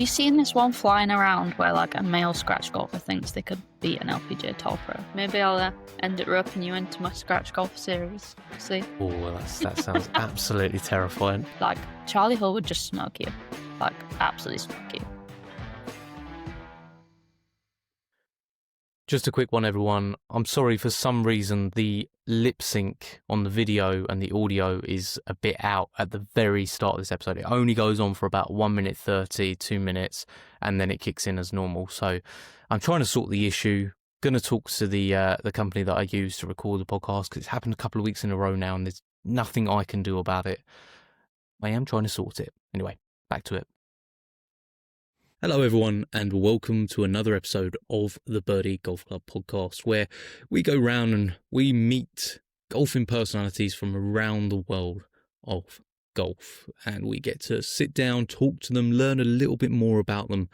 You seen this one flying around where like a male scratch golfer thinks they could beat an LPGA Tour pro? Maybe I'll end it roping you into my scratch golf series. See? Oh, well, that sounds absolutely terrifying. Like, Charlie Hull would just smoke you. Like, absolutely smoke you. Just a quick one, everyone. I'm sorry, for some reason the lip sync on the video and the audio is a bit out at the very start of this episode. It only goes on for about 1 minute 30, 2 minutes, and then it kicks in as normal. So I'm trying to sort the issue. Going to talk to the company that I use to record the podcast, because it's happened a couple of weeks in a row now and there's nothing I can do about it. I am trying to sort it. Anyway, back to it. Hello everyone, and welcome to another episode of the Birdie Golf Club podcast, where we go round and we meet golfing personalities from around the world of golf, and we get to sit down, talk to them, learn a little bit more about them,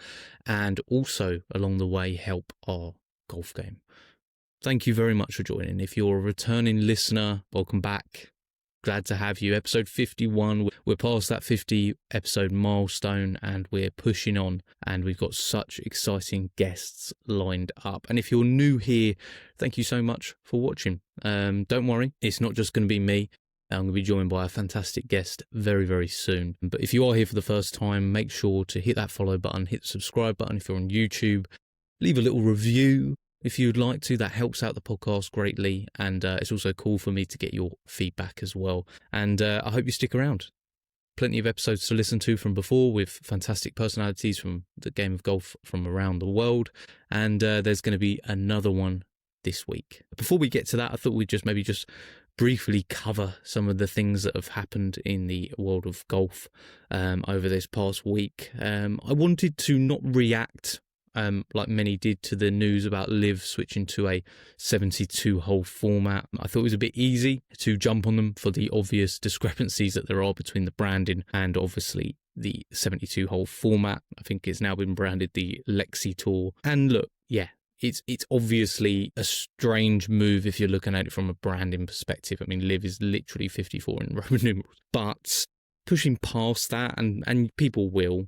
and also along the way help our golf game. Thank you very much for joining. If you're a returning listener, welcome back. Glad to have you. Episode 51. We're past that 50 episode milestone and we're pushing on, and we've got such exciting guests lined up. And if you're new here, thank you so much for watching. Don't worry, it's not just going to be me. I'm going to be joined by a fantastic guest very, very soon. But if you are here for the first time, make sure to hit that follow button, hit the subscribe button if you're on YouTube, leave a little review if you'd like to. That helps out the podcast greatly, and it's also cool for me to get your feedback as well. And I hope you stick around. Plenty of episodes to listen to from before, with fantastic personalities from the game of golf from around the world, and there's going to be another one this week. Before we get to that, I thought we'd just briefly cover some of the things that have happened in the world of golf over this past week. I wanted to not react like many did to the news about LIV switching to a 72-hole format. I thought it was a bit easy to jump on them for the obvious discrepancies that there are between the branding and obviously the 72-hole format. I think it's now been branded the Lexi Tour. And look, yeah, it's obviously a strange move if you're looking at it from a branding perspective. I mean, LIV is literally 54 in Roman numerals. But pushing past that, and people will,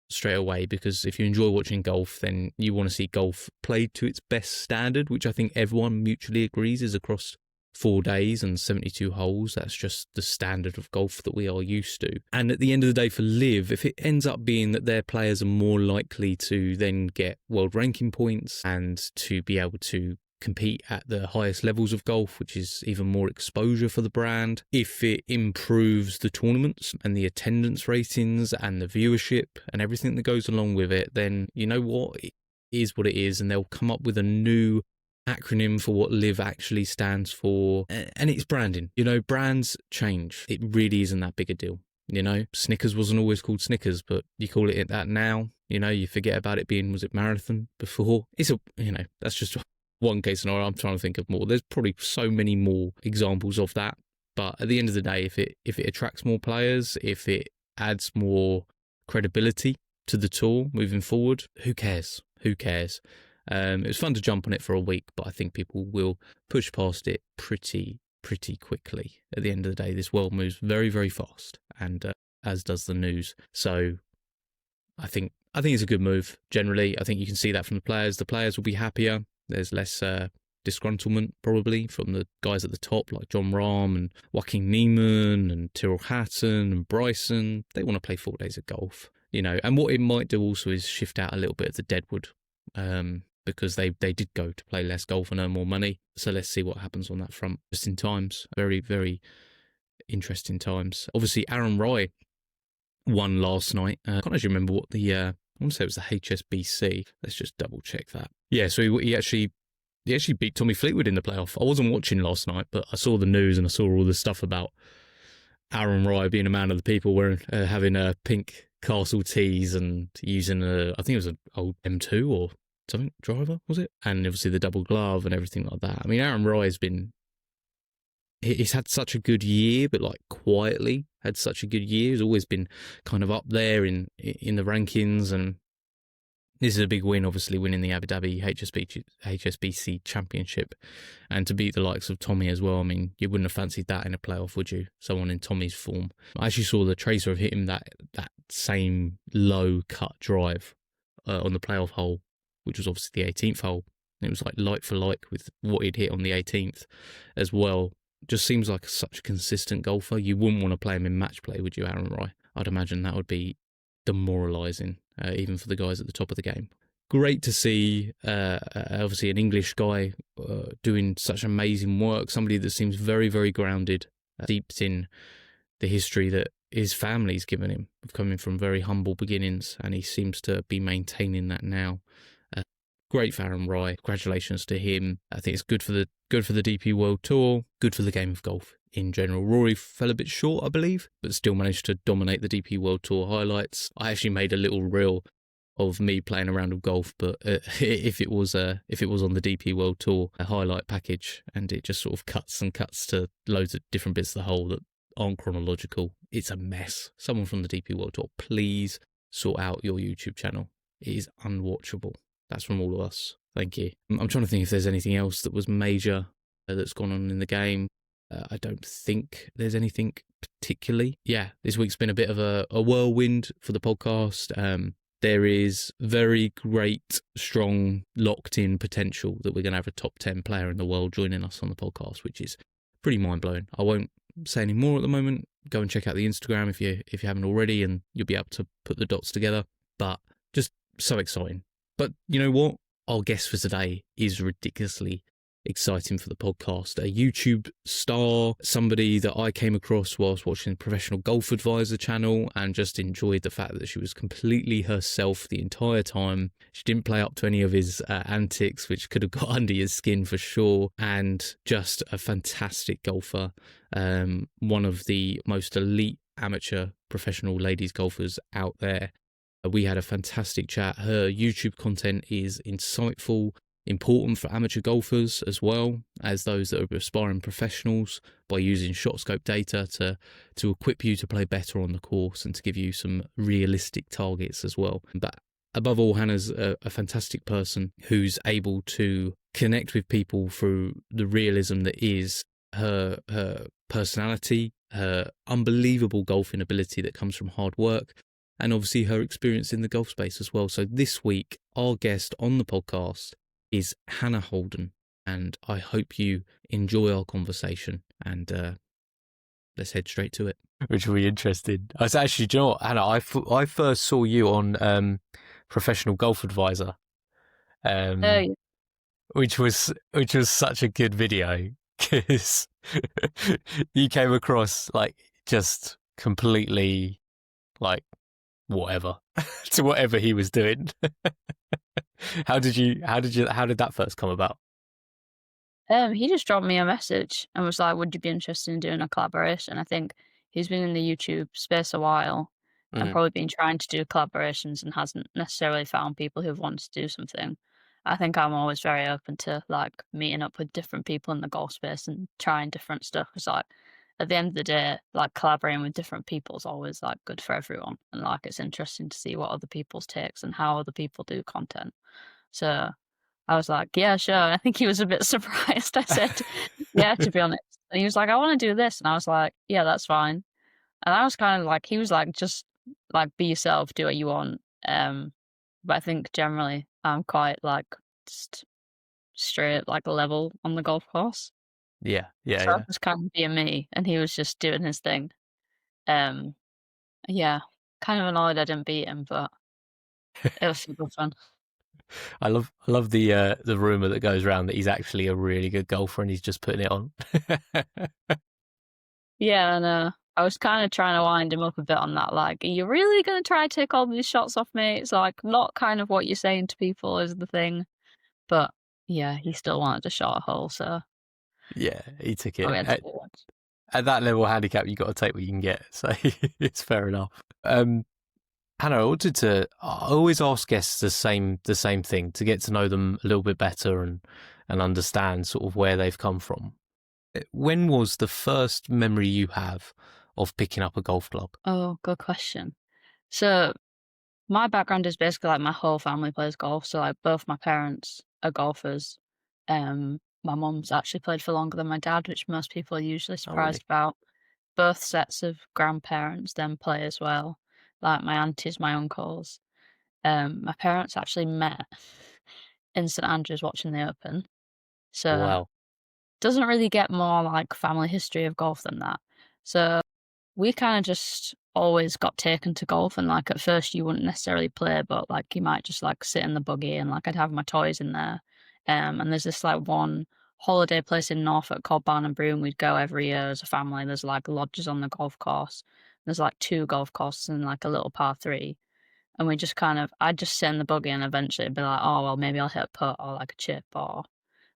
straight away, because if you enjoy watching golf, then you want to see golf played to its best standard, which I think everyone mutually agrees is across 4 days and 72 holes. That's just the standard of golf that we are used to. And at the end of the day, for LIV, if it ends up being that their players are more likely to then get world ranking points and to be able to compete at the highest levels of golf, which is even more exposure for the brand, if it improves the tournaments and the attendance ratings and the viewership and everything that goes along with it, then you know what, it is what it is, and they'll come up with a new acronym for what LIV actually stands for, and it's branding. You know, brands change. It really isn't that big a deal. You know, Snickers wasn't always called Snickers, but you call it that now. You know, you forget about it being, was it Marathon before? That's just one case scenario. I'm trying to think of more. There's probably so many more examples of that. But at the end of the day, if it attracts more players, if it adds more credibility to the tour moving forward, who cares? Who cares? It was fun to jump on it for a week, but I think people will push past it pretty quickly. At the end of the day, this world moves very, very fast, and as does the news. So I think it's a good move generally. I think you can see that from the players. The players will be happier. There's less disgruntlement probably from the guys at the top like John Rahm and Joaquin Niemann and Tyrrell Hatton and Bryson. They want to play 4 days of golf, you know. And what it might do also is shift out a little bit of the deadwood, because they did go to play less golf and earn more money. So let's see what happens on that front. Interesting times, very, very interesting times. Obviously, Aaron Rai won last night. I can't actually remember what I want to say it was the HSBC. Let's just double check that. Yeah, so he actually beat Tommy Fleetwood in the playoff. I wasn't watching last night, but I saw the news and I saw all the stuff about Aaron Rai being a man of the people, wearing having pink Castle tees and using I think it was an old M2 or something driver, was it? And obviously the double glove and everything like that. I mean, Aaron Rai he's had such a good year, but like quietly had such a good year. He's always been kind of up there in the rankings, and This is a big win, obviously winning the Abu Dhabi HSBC Championship, and to beat the likes of Tommy as well. I mean, you wouldn't have fancied that in a playoff, would you? Someone in Tommy's form. I actually saw the tracer of hitting that same low cut drive on the playoff hole, which was obviously the 18th hole. It was like for like with what he'd hit on the 18th as well. Just seems like such a consistent golfer. You wouldn't want to play him in match play, would you, Aaron Rai? I'd imagine that would be demoralising, even for the guys at the top of the game. Great to see, obviously, an English guy doing such amazing work, somebody that seems very, very grounded, steeped in the history that his family's given him, of coming from very humble beginnings, and he seems to be maintaining that now. Great for Aaron Rai. Congratulations to him. I think it's good for the DP World Tour, good for the game of golf in general. Rory fell a bit short, I believe, but still managed to dominate the DP World Tour highlights. I actually made a little reel of me playing a round of golf, but if it was on the DP World Tour highlight package, and it just sort of cuts to loads of different bits of the hole that aren't chronological, it's a mess. Someone from the DP World Tour, please sort out your YouTube channel. It is unwatchable. That's from all of us. Thank you. I'm trying to think if there's anything else that was major that's gone on in the game. I don't think there's anything particularly. Yeah, this week's been a bit of a whirlwind for the podcast. There is very great, strong, locked-in potential that we're going to have a top 10 player in the world joining us on the podcast, which is pretty mind-blowing. I won't say any more at the moment. Go and check out the Instagram if you haven't already, and you'll be able to put the dots together. But just so exciting. But you know what? Our guest for today is ridiculously exciting for the podcast. A YouTube star, somebody that I came across whilst watching the Professional Golf Advisor channel, and just enjoyed the fact that she was completely herself the entire time. She didn't play up to any of his antics, which could have got under your skin for sure, and just a fantastic golfer. One of the most elite amateur professional ladies golfers out there. We had a fantastic chat. Her YouTube content is insightful, important for amateur golfers as well as those that are aspiring professionals, by using ShotScope data to equip you to play better on the course and to give you some realistic targets as well. But above all, Hannah's a fantastic person who's able to connect with people through the realism that is her personality, her unbelievable golfing ability that comes from hard work, and obviously her experience in the golf space as well. So this week, our guest on the podcast is Hannah Holden, and I hope you enjoy our conversation, and let's head straight to it. Which will be interesting. I was actually, do you know what, Hannah, I first saw you on Professional Golf Advisor, which was such a good video, because you came across like just completely like whatever to whatever he was doing. How did that first come about? He just dropped me a message and was like, would you be interested in doing a collaboration? I think he's been in the YouTube space a while and probably been trying to do collaborations and hasn't necessarily found people who've wanted to do something. I think I'm always very open to like meeting up with different people in the golf space and trying different stuff. Because like at the end of the day, like collaborating with different people is always like good for everyone. And like it's interesting to see what other people's takes and how other people do content. So I was like, yeah, sure. And I think he was a bit surprised. I said, yeah, to be honest. And he was like, I want to do this. And I was like, yeah, that's fine. And I was kind of like, he was like, just like be yourself, do what you want. But I think generally I'm quite like just straight like level on the golf course. Yeah. So I was kind of being me, and he was just doing his thing. Yeah, kind of annoyed I didn't beat him, but it was super fun. I love the rumor that goes around that he's actually a really good golfer and he's just putting it on. Yeah, and I was kind of trying to wind him up a bit on that. Like, are you really going to try to take all these shots off me? It's like not kind of what you're saying to people is the thing. But yeah, he still wanted a shot hole, so yeah, he took it. At that level handicap, you got to take what you can get. So it's fair enough. Hannah, I always ask guests the same thing to get to know them a little bit better and understand sort of where they've come from. When was the first memory you have of picking up a golf club? Oh, good question. So My background is basically like my whole family plays golf, so like both my parents are golfers. My mum's actually played for longer than my dad, which most people are usually Oh, surprised really? about. Both sets of grandparents then play as well, like my aunties, my uncles. My parents actually met in St Andrews watching the Open, so Wow. doesn't really get more like family history of golf than that. So we kinda just always got taken to golf, and, like, at first you wouldn't necessarily play, but, like, you might just, like, sit in the buggy and, like, I'd have my toys in there. And there's this, like, one holiday place in Norfolk called Barn and Broom we'd go every year as a family. There's, like, lodges on the golf course. There's, like, 2 golf courses and, like, a little par 3. And we just kind of I'd just sit in the buggy and eventually it'd be like, "Oh, well, maybe I'll hit a putt or like a chip or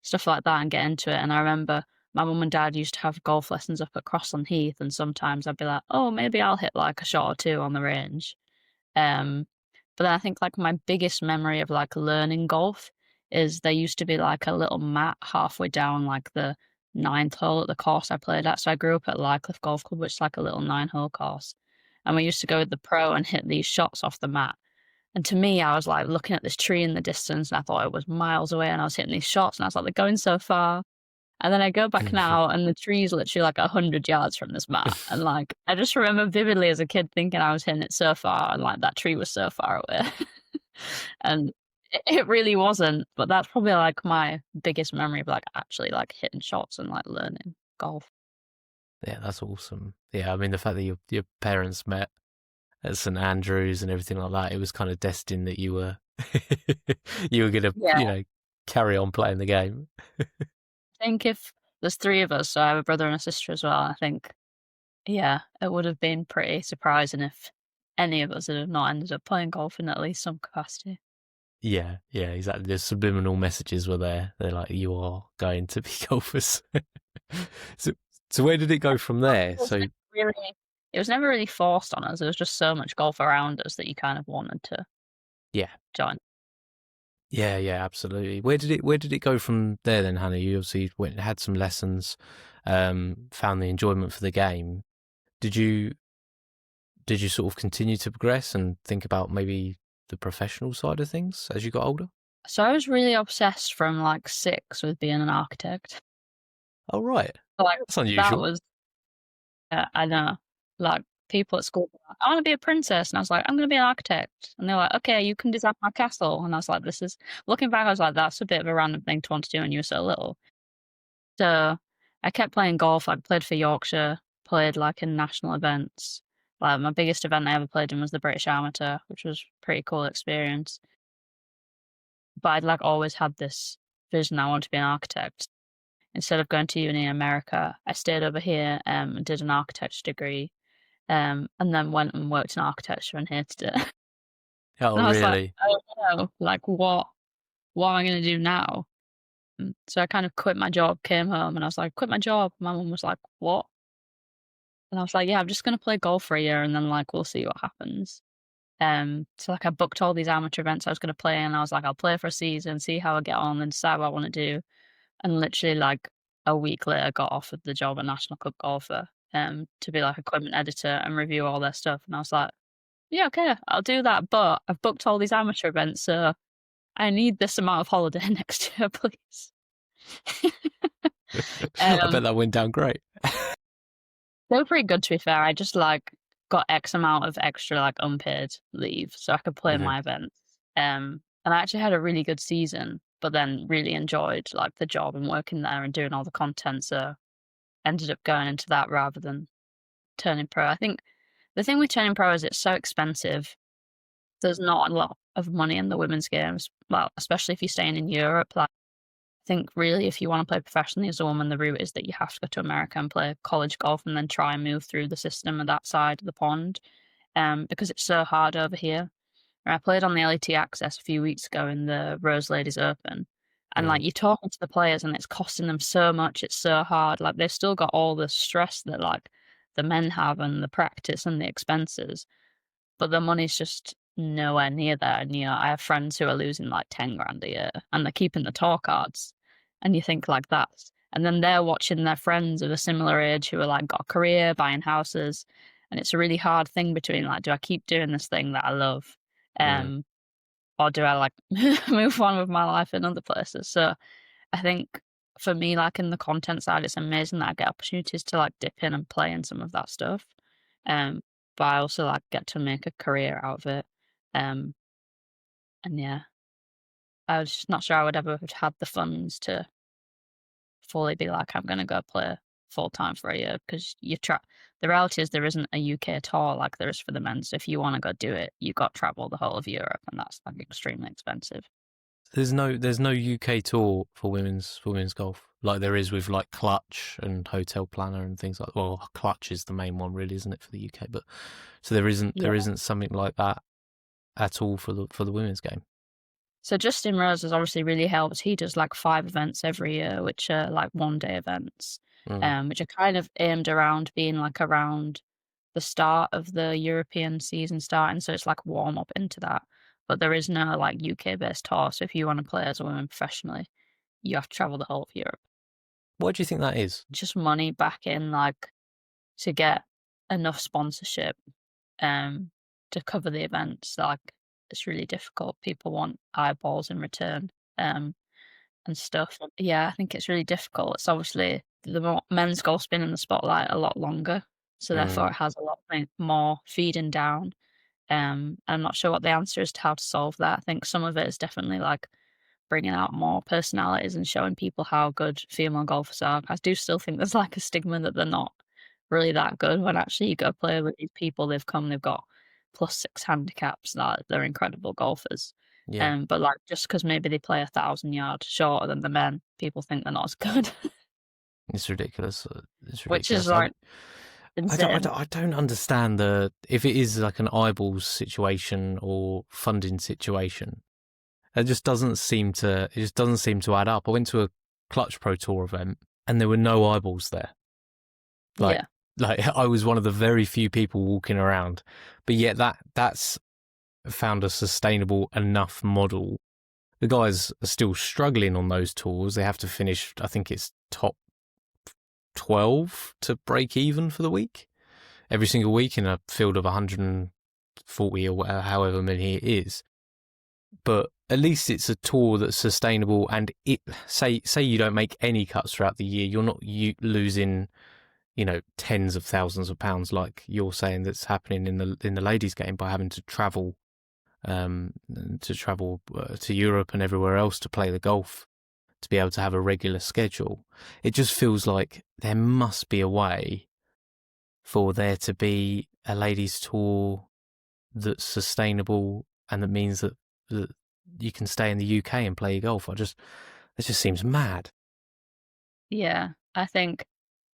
stuff like that and get into it." And I remember my mum and dad used to have golf lessons up at Crossland Heath, and sometimes I'd be like, "Oh, maybe I'll hit like a shot or 2 on the range." Um, but then I think like my biggest memory of like learning golf is there used to be like a little mat halfway down like the ninth hole at the course I played at. So I grew up at LIV Golf Club, which is like a little 9-hole course. And we used to go with the pro and hit these shots off the mat. And to me, I was like looking at this tree in the distance and I thought it was miles away and I was hitting these shots and I was like, they're going so far. And then I go back now and the tree's literally like 100 yards from this mat. And like, I just remember vividly as a kid thinking I was hitting it so far and like that tree was so far away. And it really wasn't. But that's probably like my biggest memory of like actually like hitting shots and like learning golf. Yeah, that's awesome. Yeah, I mean, the fact that your parents met at St Andrews and everything like that, it was kind of destined that you were you were gonna, Yeah. carry on playing the game. I think if there's 3 of us, so I have a brother and a sister as well, I think, yeah, it would have been pretty surprising if any of us had have not ended up playing golf in at least some capacity. Yeah, yeah, exactly. The subliminal messages were there. They're like, you are going to be golfers. so, so where did it go from there? It was So, never really it was never really forced on us, there was just so much golf around us that you kind of wanted to yeah, join. yeah, yeah, absolutely. Where did it go from there then, Hannah? You obviously went and had some lessons, found the enjoyment for the game. Did you did you sort of continue to progress and think about maybe the professional side of things as you got older? So I was really obsessed from, like, 6 with being an architect. Oh, right. So, like, That's that unusual. was I know. Like, people at school were like, "I wanna be a princess," and I was like, "I'm gonna be an architect." And they're like, "Okay, you can design my castle." And I was like, "This is" looking back, I was like, "That's a bit of a random thing to want to do when you were so little." So, I kept playing golf, I played for Yorkshire, played, like, in national events. Like, my biggest event I ever played in was the British Amateur, which was pretty cool experience. But I'd, like, always had this vision I wanted to be an architect. Instead of going to uni in America, I stayed over here, and did an architecture degree, and then went and worked in architecture and hated it. Oh, And I was like, really? "I don't know, like, what am I gonna do now?" So I kind of quit my job, came home, and I was like, "Quit my job." My mum was like, "What?" And I was like, "Yeah, I'm just gonna play golf for a year, and then, like, we'll see what happens." So, like, I booked all these amateur events I was gonna play, and I was like, "I'll play for a season, see how I get on, and decide what I wanna do." And literally, like, a week later, got offered the job at National Cup Golfer, to be, like, equipment editor and review all their stuff, and I was like, "Yeah, okay, I'll do that, but I've booked all these amateur events, so I need this amount of holiday next year, please." I bet Um, that went down great. they were pretty good, to be fair. I just, like, got X amount of extra, like, unpaid leave so I could play Mhm. my events. And I actually had a really good season, but then really enjoyed, like, the job and working there and doing all the content, so ended up going into that rather than turning pro. I think the thing with turning pro is it's so expensive. There's not a lot of money in the women's games. Well, especially if you're staying in Europe. Like, I think really if you want to play professionally as a woman, the route is that you have to go to America and play college golf and then try and move through the system of that side of the pond. Because it's so hard over here. I played on the LET Access a few weeks ago in the Rose Ladies Open, and, like, Mhm. you're talking to the players and it's costing them so much, it's so hard, like, they've still got all the stress that, like, the men have and the practice and the expenses, but the money's just nowhere near there, and, I have friends who are losing, like, 10 grand a year, and they're keeping the tour cards, and you think, like, that's and then they're watching their friends of a similar age who are, like, got a career, buying houses, and it's a really hard thing between, like, do I keep doing this thing that I love Mm. Or do I like move on with my life in other places? So I think for me, like in the content side, it's amazing that I get opportunities to like dip in and play in some of that stuff. Um, but I also like get to make a career out of it. Um, and yeah, I was just not sure I would ever have had the funds to fully be like, I'm gonna go play full time for a year because you try. The reality is there isn't a UK tour like there is for the men. So if you want to go do it, you got to travel the whole of Europe, and that's like extremely expensive. There's no UK tour for women's golf like there is with like Clutch and Hotel Planner and things like. Well, Clutch is the main one, really, isn't it, for the UK? But so there Yeah. isn't something like that at all for the women's game. So Justin Rose has obviously really helped. He does like 5 events every year, which are like one-day events, Mm. which are kind of aimed around being like around the start of the European season starting. So it's like warm up into that. But there is no like UK-based tour. So if you want to play as a woman professionally, you have to travel the whole of Europe. What do you think that is? Just money back in, like to get enough sponsorship um, to cover the events. Like it's really difficult. People want eyeballs in return. And stuff. Yeah, I think it's really difficult. It's obviously men's golf's been in the spotlight a lot longer, so therefore Mm. it has a lot more feeding down. I'm not sure what the answer is to how to solve that. I think some of it is definitely like bringing out more personalities and showing people how good female golfers are. I do still think there's like a stigma that they're not really that good when actually you go play with these people. They've got +6 handicaps, that they're incredible golfers. Yeah, But like just because maybe they play 1,000 yards shorter than the men, people think they're not as good, it's ridiculous. It's which is ridiculous. like insane. I don't understand the if it is like an eyeballs situation or funding situation. It just doesn't seem to add up. I went to a Clutch Pro Tour event and there were no eyeballs there. Like Yeah, like I was one of the very few people walking around. But yet that's found a sustainable enough model. The guys are still struggling on those tours. They have to finish, I think it's top 12 to break even for the week. Every single week in a field of 140 or whatever, however many it is. But at least it's a tour that's sustainable. And it say you don't make any cuts throughout the year, you're not losing, tens of thousands of pounds like you're saying that's happening in the ladies' game by having to travel um, to Europe and everywhere else to play the golf to be able to have a regular schedule. It just feels like there must be a way for there to be a ladies' tour that's sustainable and that means that you can stay in the UK and play your golf. It just seems mad. yeah. I think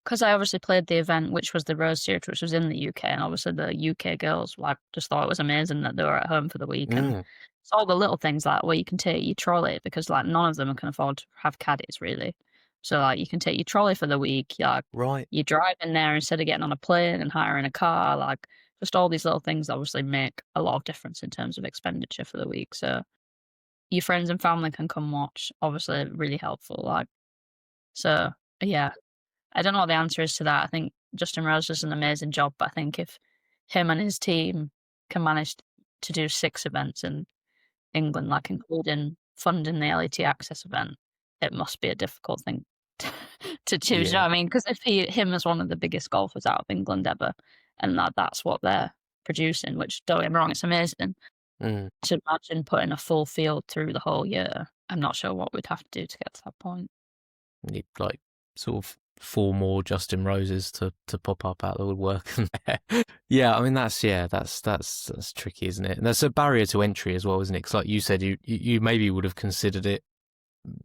because I obviously played the event, which was the Rose Series, which was in the UK, and obviously the UK girls, like, just thought it was amazing that they were at home for the week, and Mm, it's all the little things like where you can take your trolley because, like, none of them can afford to have caddies really. So, like, you can take your trolley for the week, right. you drive in there instead of getting on a plane and hiring a car, like, just all these little things obviously make a lot of difference in terms of expenditure for the week. So, your friends and family can come watch, obviously really helpful, like, so, yeah. I don't know what the answer is to that. I think Justin Rose does an amazing job, but I think if him and his team can manage to do 6 events in England, like including funding the LET Access event, it must be a difficult thing to choose. You know Yeah. what I mean? Because if him as one of the biggest golfers out of England ever, and that's what they're producing, which don't get me wrong, it's amazing. Mm. To imagine putting a full field through the whole year, I'm not sure what we'd have to do to get to that point. Need like sort of 4 more Justin Roses to pop up out of the woodwork. Yeah, I mean that's tricky, isn't it? And there's a barrier to entry as well, isn't it? Because like you said, you maybe would have considered it,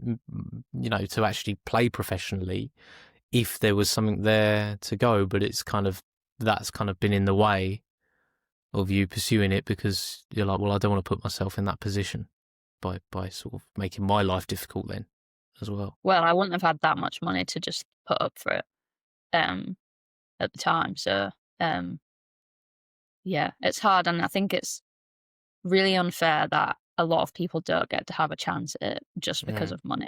to actually play professionally if there was something there to go, but that's kind of been in the way of you pursuing it because you're like, well, I don't want to put myself in that position by sort of making my life difficult then as well. Well, I wouldn't have had that much money to just put up for it, um, at the time, so, um, yeah, it's hard, and I think it's really unfair that a lot of people don't get to have a chance at it just because Mm. of money,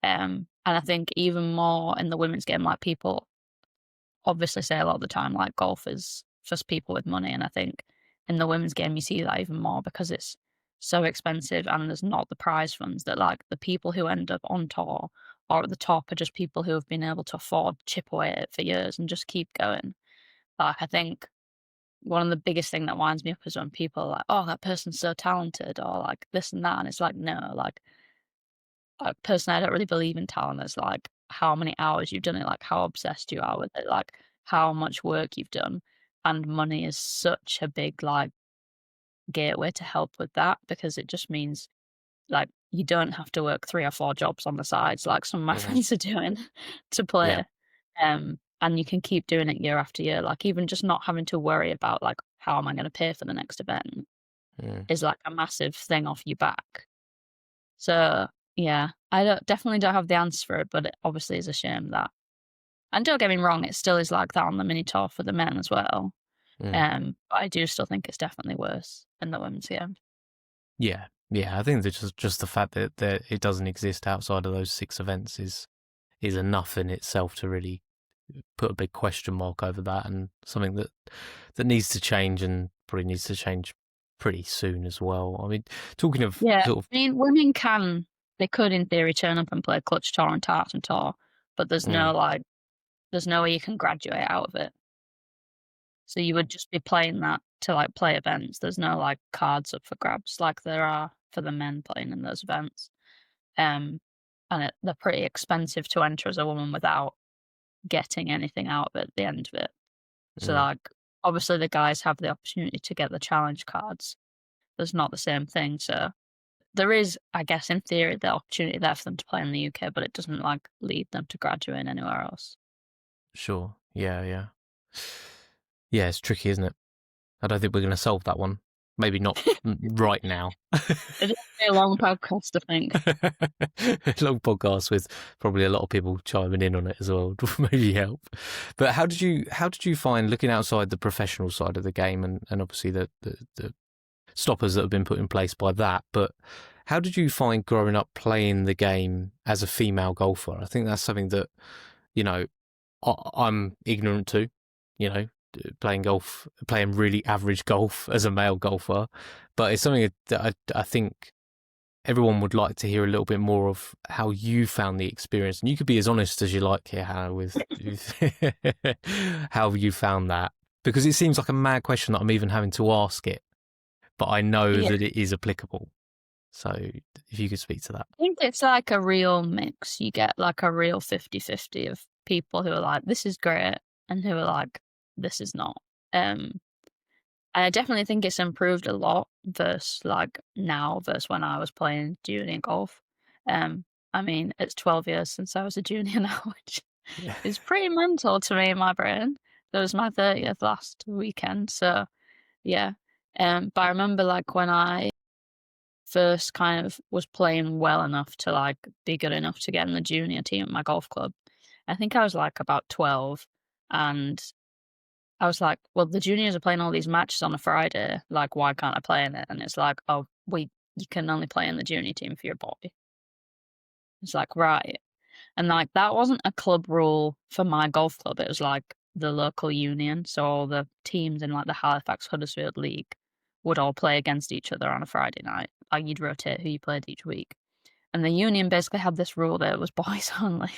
and I think even more in the women's game, like, people obviously say a lot of the time, like, golf is just people with money, and I think in the women's game, you see that even more because it's so expensive and there's not the prize funds that like the people who end up on tour or at the top are just people who have been able to afford to chip away at it for years and just keep going. Like I think one of the biggest thing that winds me up is when people are like, "Oh, that person's so talented," or like this and that, and it's like, no, like personally, I don't really believe in talent. It's like how many hours you've done it, like how obsessed you are with it, like how much work you've done, and money is such a big like gateway to help with that because it just means like you don't have to work 3 or 4 jobs on the sides like some of my Mhm. friends are doing to Yeah. play. And you can keep doing it year after year. Like even just not having to worry about like how am I going to pay for the next event Mm. is like a massive thing off your back. So yeah, I definitely don't have the answer for it, but it obviously is a shame that. And don't get me wrong, it still is like that on the mini tour for the men as well. Mm. But I do still think it's definitely worse in the women's game. Yeah. Yeah. I think that just the fact that it doesn't exist outside of those 6 events is enough in itself to really put a big question mark over that, and something that needs to change, and probably needs to change pretty soon as well. I mean, talking of Yeah, sort of, I mean, they could in theory turn up and play Clutch Tour and Tartan Tour, but mm, there's no way you can graduate out of it. So you would just be playing that to like play events. There's no like cards up for grabs like there are for the men playing in those events. Um, and they're pretty expensive to enter as a woman without getting anything out of it at the end of it. So mm, like obviously the guys have the opportunity to get the challenge cards. There's not the same thing. So there is, I guess, in theory, the opportunity there for them to play in the UK, but it doesn't like lead them to graduate anywhere else. sure, yeah, yeah, yeah. It's tricky, isn't it? I don't think we're going to solve that one. Maybe not right now. It is a long podcast, I think. Long podcast with probably a lot of people chiming in on it as well would maybe help. But how did you find looking outside the professional side of the game, and obviously the stoppers that have been put in place by that, but how did you find growing up playing the game as a female golfer? I think that's something that, you know, I'm ignorant to, you know, playing golf, playing really average golf as a male golfer, but it's something that I think everyone would like to hear a little bit more of how you found the experience. And you could be as honest as you like here, Hannah, with how you found that, because it seems like a mad question that I'm even having to ask it, but I know Yeah. that it is applicable. So if you could speak to that. I think it's like a real mix. You get like a real 50-50 of people who are like, this is great, and who are like, this is not. And I definitely think it's improved a lot versus like now versus when I was playing junior golf. Um, I mean, it's 12 years since I was a junior now, which Yeah. is pretty mental to me in my brain. It was my 30th last weekend, so yeah. But I remember like when I first kind of was playing well enough to like be good enough to get in the junior team at my golf club. I think I was like about 12, and I was like, "Well, the juniors are playing all these matches on a Friday. Like, why can't I play in it?" And it's like, "Oh, you can only play in the junior team for your boy." It's like, right. And like that wasn't a club rule for my golf club. It was like the local union. So all the teams in like the Halifax Huddersfield League would all play against each other on a Friday night. Like you'd rotate who you played each week. And the union basically had this rule that it was boys only.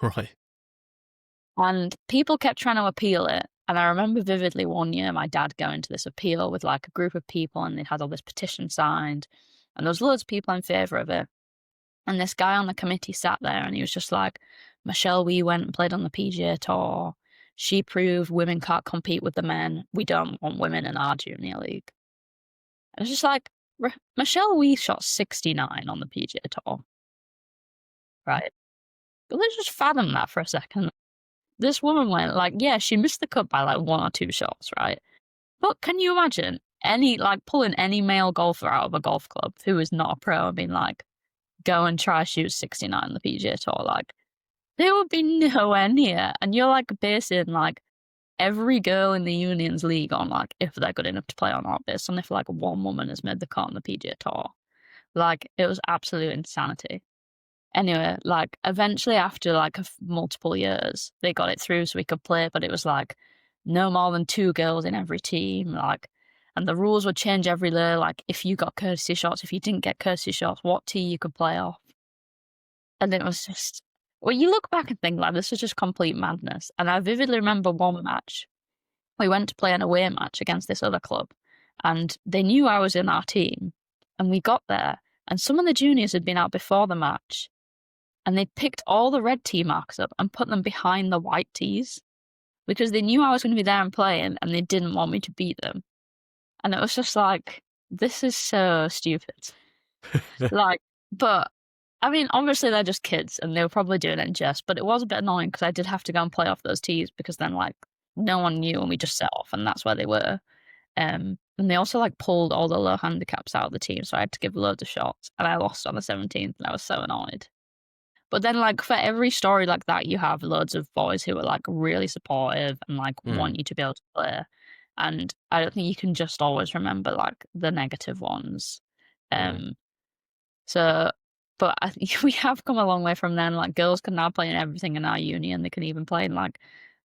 Right. And people kept trying to appeal it. And I remember vividly one year my dad going to this appeal with like a group of people, and they had all this petition signed. And there was loads of people in favour of it. And this guy on the committee sat there and he was just like, Michelle, we went and played on the PGA Tour. She proved women can't compete with the men. We don't want women in our junior league. And it's just like, Michelle, we shot 69 on the PGA Tour, right? But let's just fathom that for a second. This woman went like, yeah, she missed the cut by like 1 or 2 shots, right? But can you imagine pulling any male golfer out of a golf club who is not a pro and being like, go and try shoot 69 on the PGA Tour? Like, they would be nowhere near. And you're like basing like every girl in the union's league on like if they're good enough to play or not, based on if like one woman has made the cut on the PGA Tour. Like, it was absolute insanity. Anyway, like eventually after like multiple years, they got it through so we could play, but it was like no more than 2 girls in every team. Like, and the rules would change every year. Like if you got courtesy shots, if you didn't get courtesy shots, what tee you could play off. And it was just, well, you look back and think like this is just complete madness. And I vividly remember one match. We went to play an away match against this other club, and they knew I was in our team. And we got there, and some of the juniors had been out before the match, and they picked all the red tee marks up and put them behind the white tees because they knew I was going to be there and playing, and they didn't want me to beat them. And it was just like, this is so stupid. Like, but I mean, obviously they're just kids and they were probably doing it in jest, but it was a bit annoying because I did have to go and play off those tees because then like no one knew and we just set off and that's where they were. And they also like pulled all the low handicaps out of the team, so I had to give loads of shots and I lost on the 17th and I was so annoyed. But then like for every story like that, you have loads of boys who are like really supportive and like want you to be able to play. And I don't think you can just always remember like the negative ones. So, but I think we have come a long way from then. Like girls can now play in everything in our uni, and they can even play in like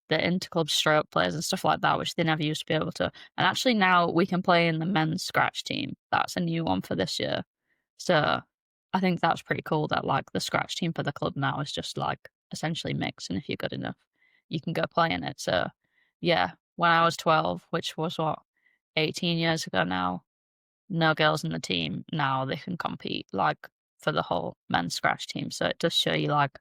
the interclub stroke players and stuff like that, which they never used to be able to. And actually now we can play in the men's scratch team. That's a new one for this year. So I think that's pretty cool that like the scratch team for the club now is just like essentially mixed, and if you're good enough, you can go play in it. So yeah, when I was 12, which was what, 18 years ago now, no girls in the team. Now they can compete like for the whole men's scratch team. So it does show you like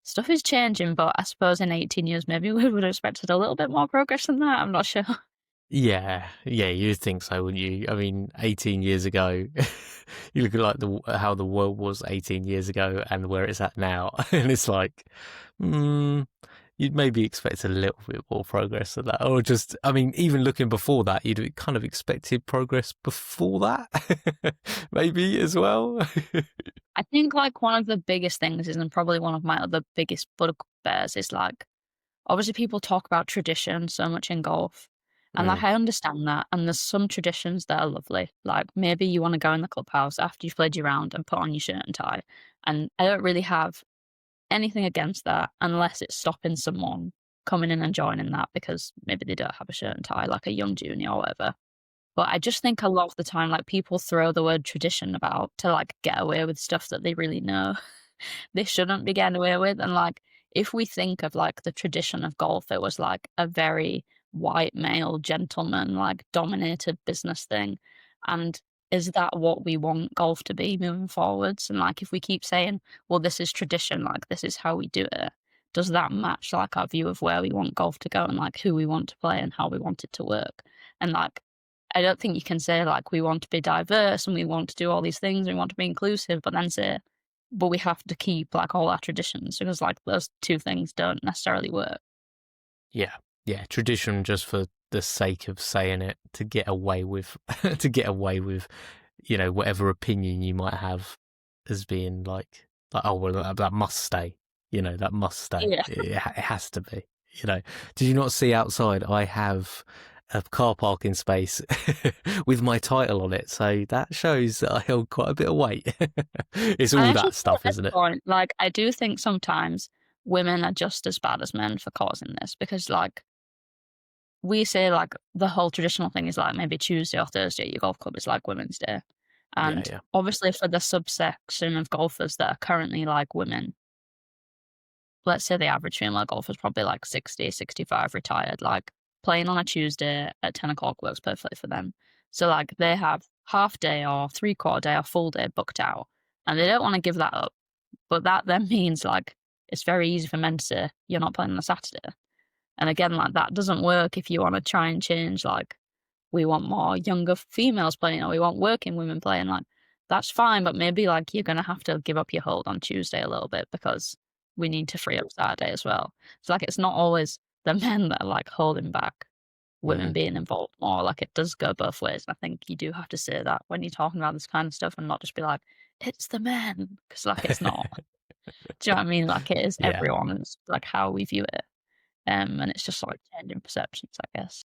stuff is changing, but I suppose in 18 years maybe we would have expected a little bit more progress than that. I'm not sure. Yeah, you'd think so, wouldn't you? I mean, 18 years ago, you look at like how the world was 18 years ago and where it's at now, and it's like, you'd maybe expect a little bit more progress than that, or just, I mean, even looking before that, you'd kind of expected progress before that, maybe as well. I think like one of the biggest things is, and probably one of my other biggest bugbears is like, obviously people talk about tradition so much in golf. And like I understand that, and there's some traditions that are lovely. Like maybe you want to go in the clubhouse after you've played your round and put on your shirt and tie. And I don't really have anything against that unless it's stopping someone coming in and joining that because maybe they don't have a shirt and tie, like a young junior or whatever. But I just think a lot of the time, like people throw the word tradition about to like get away with stuff that they really know they shouldn't be getting away with. And like, if we think of like the tradition of golf, it was like a very white male gentleman, like dominated business thing. And is that what we want golf to be moving forwards? And like, if we keep saying, well, this is tradition, like this is how we do it, does that match like our view of where we want golf to go and like who we want to play and how we want it to work? And like, I don't think you can say like we want to be diverse and we want to do all these things, we want to be inclusive, but then say, but we have to keep like all our traditions because like those two things don't necessarily work. Yeah, tradition just for the sake of saying it to get away with, you know, whatever opinion you might have as being like oh well that must stay, you know, that must stay. Yeah. It has to be, you know. Did you not see outside? I have a car parking space with my title on it, so that shows that I held quite a bit of weight. It's all that stuff, isn't it? Point, like I do think sometimes women are just as bad as men for causing this because like we say like the whole traditional thing is like maybe Tuesday or Thursday at your golf club is like Women's Day. And obviously for the subsection of golfers that are currently like women, let's say the average female golfer is probably like 60, 65 retired, like playing on a Tuesday at 10 o'clock works perfectly for them. So like they have half day or 3/4 day or full day booked out and they don't want to give that up. But that then means like it's very easy for men to say, you're not playing on a Saturday. And again, like that doesn't work if you want to try and change, like we want more younger females playing or we want working women playing, like that's fine, but maybe like you're going to have to give up your hold on Tuesday a little bit because we need to free up Saturday as well. So like it's not always the men that are like holding back women being involved more. Like it does go both ways. I think you do have to say that when you're talking about this kind of stuff and not just be like, it's the men, because like it's not. Do you know what I mean? Like it is everyone, and it's like how we view it. And it's just like changing perceptions, I guess.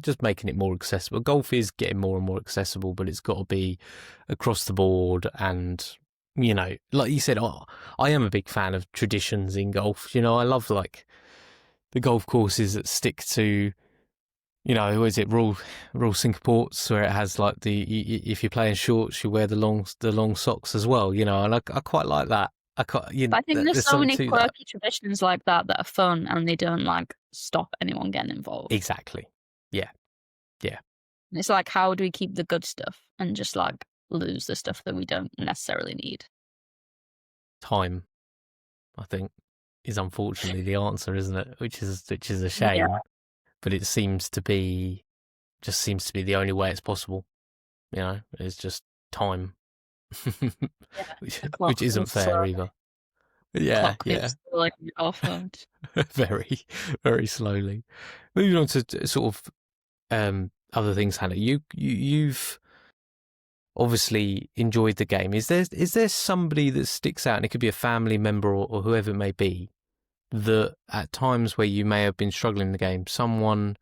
Just making it more accessible. Golf is getting more and more accessible, but it's got to be across the board. And, you know, like you said, I am a big fan of traditions in golf. You know, I love like the golf courses that stick to you know, is it rule Singapore's where it has like if you're playing shorts, you wear the long socks as well, you know, and I quite like that. But I think there's There's so something many to that. quirky traditions like that that are fun and they don't like stop anyone getting involved. Exactly. Yeah. Yeah. And it's like, how do we keep the good stuff and just like lose the stuff that we don't necessarily need? Time, I think, is unfortunately the answer, isn't it? Which is a Yeah, shame, but it seems to be the only way it's possible. You know, it's just time, yeah. which The which clock isn't moves fair slowly. either. The Yeah, clock yeah, moves slowly on your golf phone. very, very slowly. Moving on to sort of other things, Hannah. You've obviously enjoyed the game. Is there somebody that sticks out, and it could be a family member or whoever it may be, that at times where you may have been struggling in the game, someone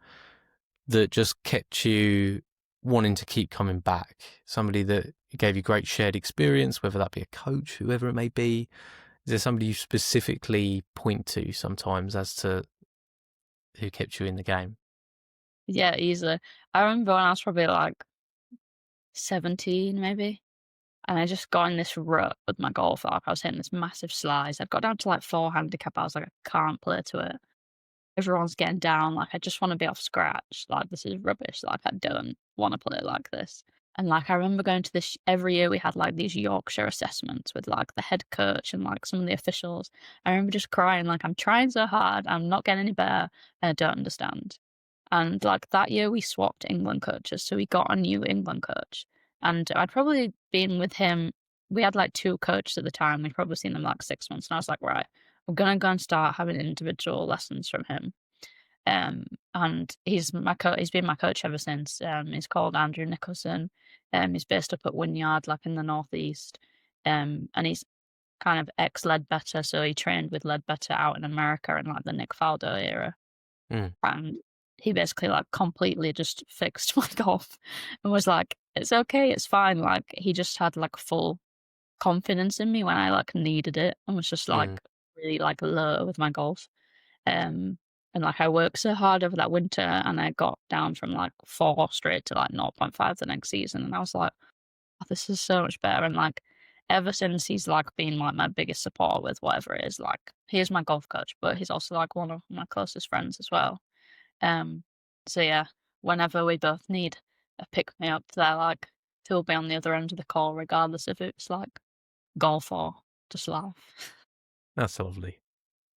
that just kept you wanting to keep coming back, somebody that gave you great shared experience, whether that be a coach, whoever it may be? Is there somebody you specifically point to sometimes as to who kept you in the game? Yeah, easily. I remember when I was probably like 17 maybe, and I just got in this rut with my golf. Like I was hitting this massive slice. I'd got down to like 4 handicap. I was like, I can't play to it. Everyone's getting down. Like I just want to be off scratch. Like this is rubbish. Like I don't want to play like this. And like I remember going to this every year. We had like these Yorkshire assessments with like the head coach and like some of the officials. I remember just crying. Like I'm trying so hard. I'm not getting any better, and I don't understand. And like that year, we swapped England coaches. So we got a new England coach. And I'd probably been with him. We had like two coaches at the time. We'd probably seen them like 6 months. And I was like, right, I'm going to go and start having individual lessons from him. And he's been my coach ever since. He's called Andrew Nicholson. He's based up at Wynyard, like in the northeast. And he's kind of ex Ledbetter. So he trained with Ledbetter out in America in like the Nick Faldo era. Mm, And he basically, like, completely just fixed my golf and was like, "It's okay, it's fine." Like, he just had, like, full confidence in me when I, like, needed it and was just, like, mm, really, like, low with my golf. Um, and, like, I worked so hard over that winter and I got down from, like, 4 straight to, like, zero point 0.5 the next season, and I was like, "Oh, this is so much better." And, like, ever since he's, like, been, like, my biggest supporter with whatever it is, like, he is my golf coach, but he's also, like, one of my closest friends as well. Um, so yeah, whenever we both need a pick me up, they're like, he'll be on the other end of the call, regardless if it's like golf or just life. that's lovely.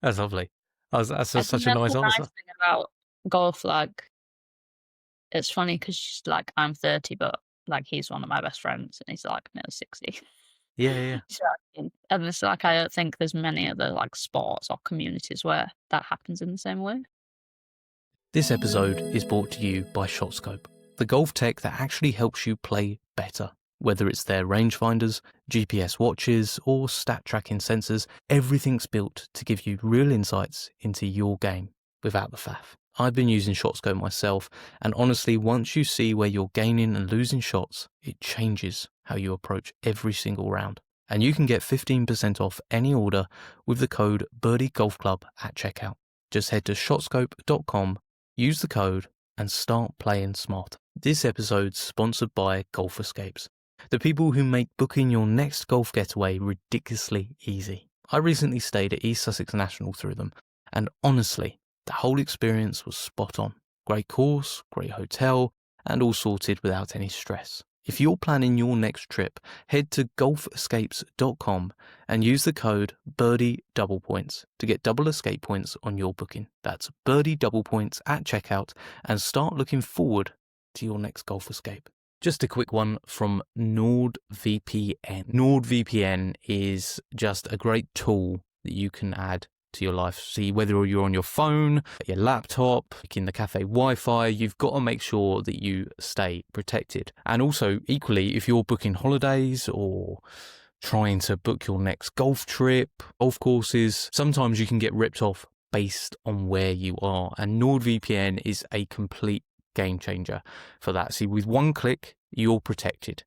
That's lovely. That's I think such a that's nice the nice answer. thing about golf. Like, it's funny because like I'm 30, but like he's one of my best friends, and he's like nearly 60. Yeah, yeah, yeah. So, and it's like I don't think there's many other like sports or communities where that happens in the same way. This episode is brought to you by ShotScope, the golf tech that actually helps you play better. Whether it's their rangefinders, GPS watches, or stat tracking sensors, everything's built to give you real insights into your game without the faff. I've been using ShotScope myself, and honestly, once you see where you're gaining and losing shots, it changes how you approach every single round. And you can get 15% off any order with the code BirdieGolfClub at checkout. Just head to shotscope.com, use the code, and start playing smart. This episode's sponsored by Golf Escapes, the people who make booking your next golf getaway ridiculously easy. I recently stayed at East Sussex National through them, and honestly, the whole experience was spot on. Great course, great hotel, and all sorted without any stress. If you're planning your next trip, head to golfescapes.com and use the code Birdie Double Points to get double escape points on your booking. That's Birdie Double Points at checkout, and start looking forward to your next golf escape. Just a quick one from NordVPN. NordVPN is just a great tool that you can add to your life. See, whether you're on your phone, your laptop, in the cafe Wi-Fi, you've got to make sure that you stay protected. And also, equally, if you're booking holidays or trying to book your next golf trip, golf courses, sometimes you can get ripped off based on where you are. And NordVPN is a complete game changer for that. See, with one click, you're protected.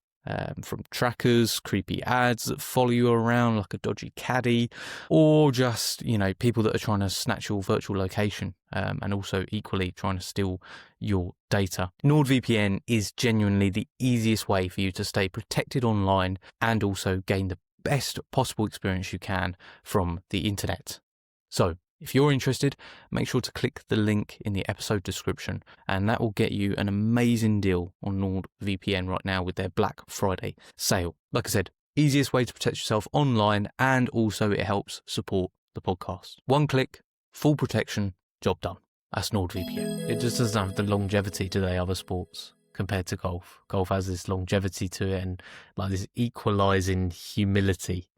from trackers, creepy ads that follow you around like a dodgy caddy, or just, people that are trying to snatch your virtual location, and also equally trying to steal your data. NordVPN is genuinely the easiest way for you to stay protected online and also gain the best possible experience you can from the internet. So if you're interested, make sure to click the link in the episode description, and that will get you an amazing deal on NordVPN right now with their Black Friday sale. Like I said, easiest way to protect yourself online, and also it helps support the podcast. One click, full protection, job done. That's NordVPN. It just doesn't have the longevity to the other sports compared to golf. Golf has this longevity to it and like this equalising humility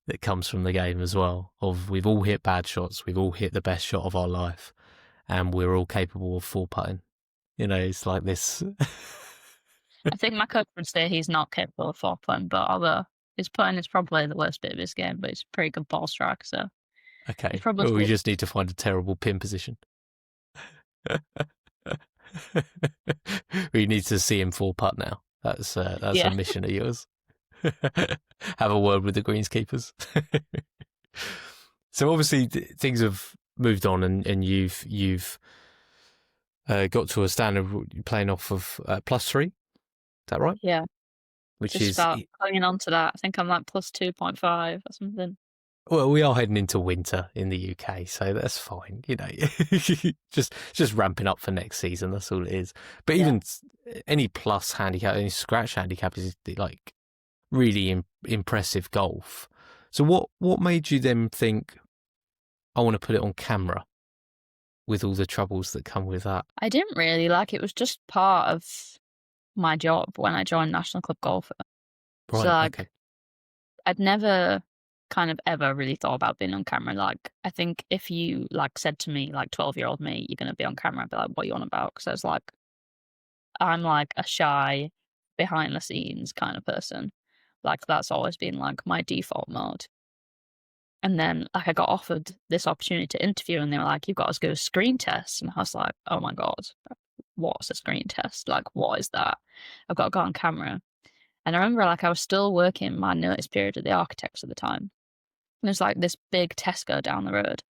that comes from the game as well, of we've all hit bad shots, we've all hit the best shot of our life, and we're all capable of four putting. It's like this. I think my coach would say he's not capable of four putting, but although his putting is probably the worst bit of his game, but he's a pretty good ball strike, so okay. probably We just need to find a terrible pin position. We need to see him four putt now. That's a mission of yours. Have a word with the greenskeepers. So obviously things have moved on, and you've got to a standard playing off of +3. Is that right? Yeah. Which just is start going on to that. I think I'm like +2.5 or something. Well, we are heading into winter in the UK, so that's fine. Just ramping up for next season. That's all it is. But even any plus handicap, any scratch handicap is like really impressive golf. So what made you then think, I want to put it on camera with all the troubles that come with that? I didn't really, it was just part of my job when I joined National Club Golfer. Right, so okay. I'd never kind of ever really thought about being on camera. I think if you said to me, 12-year-old me, you're going to be on camera, I'd be like, what are you on about? Because I was I'm a shy, behind the scenes kind of person. That's always been my default mode. And then I got offered this opportunity to interview, and they were like, you've got to go screen test. And I was like, oh my God, what's a screen test? What is that? I've got to go on camera. And I remember I was still working my notice period at the architects at the time. And there's this big Tesco down the road.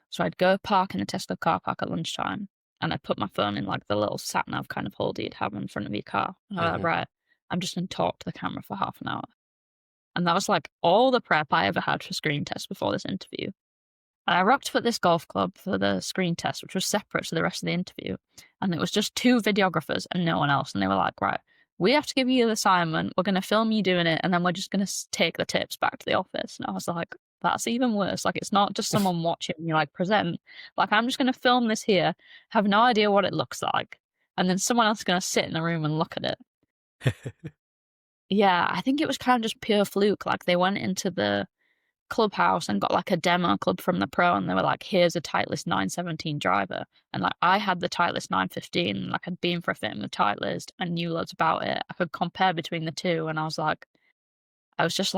So I'd go park in the Tesco car park at lunchtime, and I'd put my phone in the little sat nav kind of holder you'd have in front of your car. And I was right, I'm just going to talk to the camera for half an hour. And that was all the prep I ever had for screen test before this interview. And I rocked up at this golf club for the screen test, which was separate to the rest of the interview. And it was just 2 videographers and no one else. And they were like, right, we have to give you the assignment. We're going to film you doing it. And then we're just going to take the tips back to the office. And I was like, that's even worse. It's not just someone watching you present. I'm just going to film this here, have no idea what it looks like. And then someone else is going to sit in the room and look at it. Yeah, I think it was kind of just pure fluke. They went into the clubhouse and got a demo club from the pro, and they were like, here's a Titleist 917 driver. And I had the Titleist 915, I'd been for a fitting with Titleist and knew loads about it. I could compare between the two, and I was just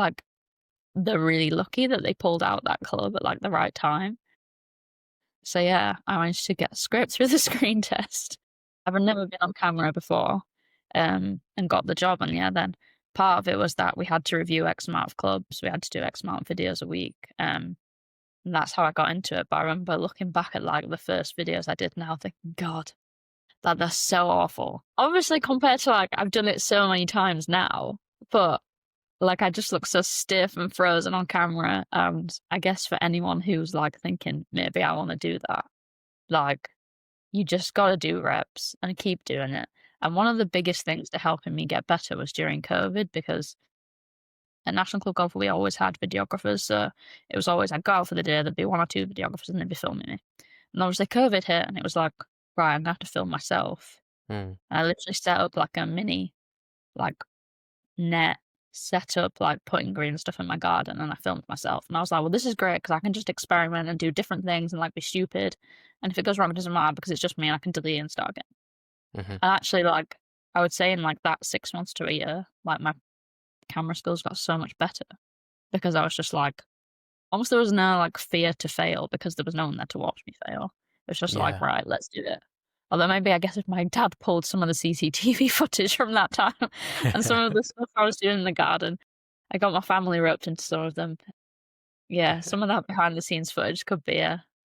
they're really lucky that they pulled out that club at the right time. So yeah, I managed to get script through the screen test. I've never been on camera before, and got the job. And yeah, then part of it was that we had to review X amount of clubs. We had to do X amount of videos a week. And that's how I got into it. But I remember looking back at the first videos I did now thinking, God, they're so awful. Obviously compared to I've done it so many times now, but I just look so stiff and frozen on camera. And I guess for anyone who's thinking, maybe I want to do that, you just got to do reps and keep doing it. And one of the biggest things to helping me get better was during COVID, because at National Club Golf, we always had videographers. So it was always, I'd go out for the day, there'd be 1 or 2 videographers and they'd be filming me. And obviously COVID hit, and it was right, I'm going to have to film myself. And I literally set up a mini, net, set up putting green stuff in my garden, and I filmed myself. And I was like, well, this is great because I can just experiment and do different things and be stupid. And if it goes wrong, it doesn't matter because it's just me and I can delete and start again. And actually, I would say in that 6 months to a year, my camera skills got so much better because I was just almost there was no fear to fail because there was no one there to watch me fail. It was just right, let's do it. Although maybe I guess if my dad pulled some of the CCTV footage from that time and some of the stuff I was doing in the garden, I got my family roped into some of them. Yeah, some of that behind the scenes footage could be,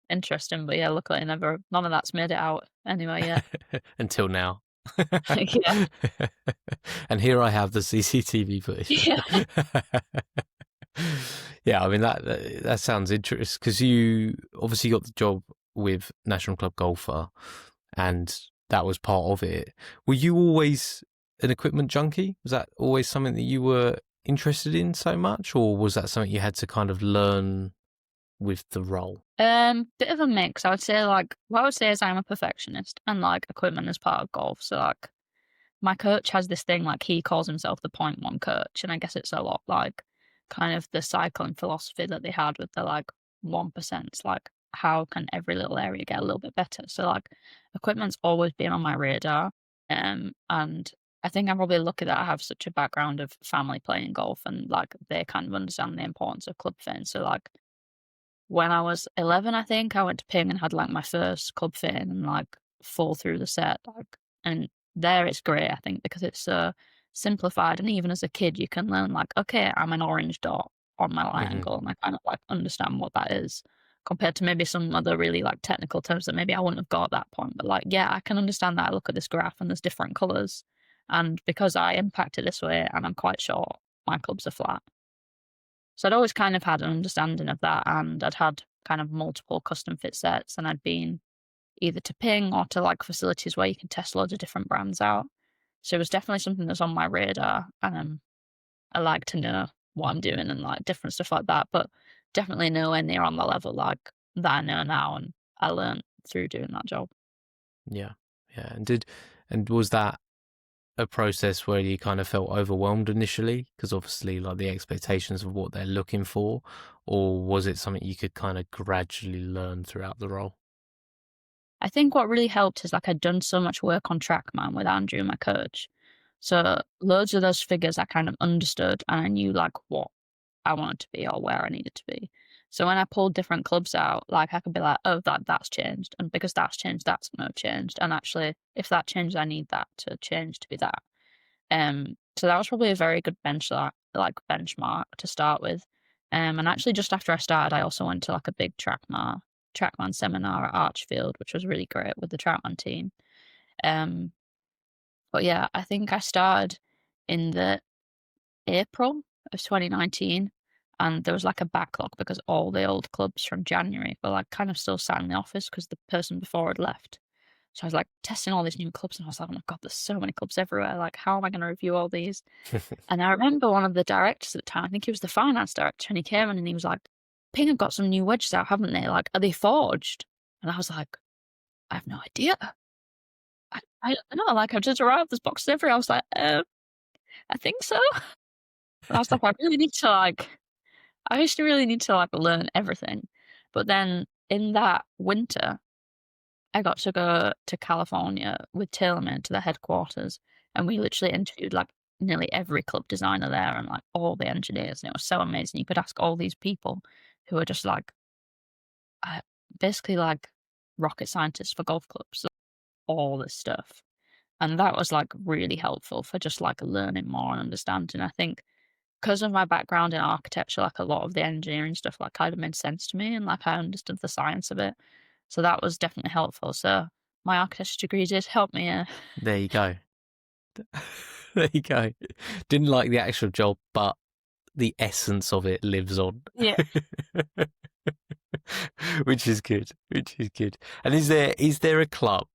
interesting, but yeah, luckily none of that's made it out anyway yet. Until now. Yeah. And here I have the CCTV footage. Yeah. Yeah, I mean that sounds interesting because you obviously got the job with National Club Golfer, and that was part of it. Were you always an equipment junkie? Was that always something that you were interested in so much, or was that something you had to kind of learn with the role? Bit of a mix. I would say, like, what I would say is I'm a perfectionist, and like equipment is part of golf. So like my coach has this thing, like he calls himself the point one coach, and I guess it's a lot like kind of the cycling philosophy that they had with the like 1%. It's like how can every little area get a little bit better? So like equipment's always been on my radar. And I think I'm probably lucky that I have such a background of family playing golf and like they kind of understand the importance of club fitting. So like when I was 11, I think, I went to Ping and had, like, my first club fitting and, like, fall through the set, like and there it's great, I think, because it's, simplified, and even as a kid, you can learn, like, "Okay, I'm an orange dot on my line Hmm. angle," and I kind of, like, understand what that is, compared to maybe some other really, like, technical terms that maybe I wouldn't have got at that point, but, like, yeah, I can understand that. I look at this graph and there's different colors, and because I impact it this way and I'm quite short, my clubs are flat. So I'd always kind of had an understanding of that, and I'd had kind of multiple custom fit sets, and I'd been either to Ping or to like facilities where you can test loads of different brands out. So it was definitely something that's on my radar, and I like to know what I'm doing and like different stuff like that, but definitely nowhere near on the level like that I know now, and I learned through doing that job. Yeah, yeah. And was that a process where you kind of felt overwhelmed initially because obviously like the expectations of what they're looking for, or was it something you could kind of gradually learn throughout the role? I think what really helped is like I'd done so much work on TrackMan with Andrew, my coach. So loads of those figures I kind of understood and I knew like what I wanted to be or where I needed to be. So when I pulled different clubs out, like I could be like, oh, that's changed. And because that's changed, that's going to have changed. And actually, if that changed, I need that to change to be that. So that was probably a very good benchmark to start with. And actually, just after I started, I also went to like a big TrackMan seminar at Archfield, which was really great with the TrackMan team. Um, but yeah, I think I started in the April of 2019, and there was like a backlog because all the old clubs from January were like kind of still sat in the office because the person before had left. So I was like testing all these new clubs, and I was like, oh my God, there's so many clubs everywhere. Like, how am I going to review all these? And I remember one of the directors at the time, I think he was the finance director, and he came in and he was like, Ping have got some new wedges out, haven't they? Like, are they forged? And I was like, I have no idea. I don't know. Like, I've just arrived, there's boxes everywhere. I was like, I think so. And I was like, I used to really need to like learn everything. But then in that winter, I got to go to California with TaylorMade to the headquarters, and we literally interviewed like nearly every club designer there and like all the engineers, and it was so amazing. You could ask all these people who are just like uh, basically like rocket scientists for golf clubs, all this stuff. And that was like really helpful for just like learning more and understanding. I think because of my background in architecture, like a lot of the engineering stuff like kind of made sense to me and like I understood the science of it. So that was definitely helpful. So my architecture degree did help me. There you go. There you go. Didn't like the actual job, but the essence of it lives on. Yeah. Which is good. Which is good. And is there a club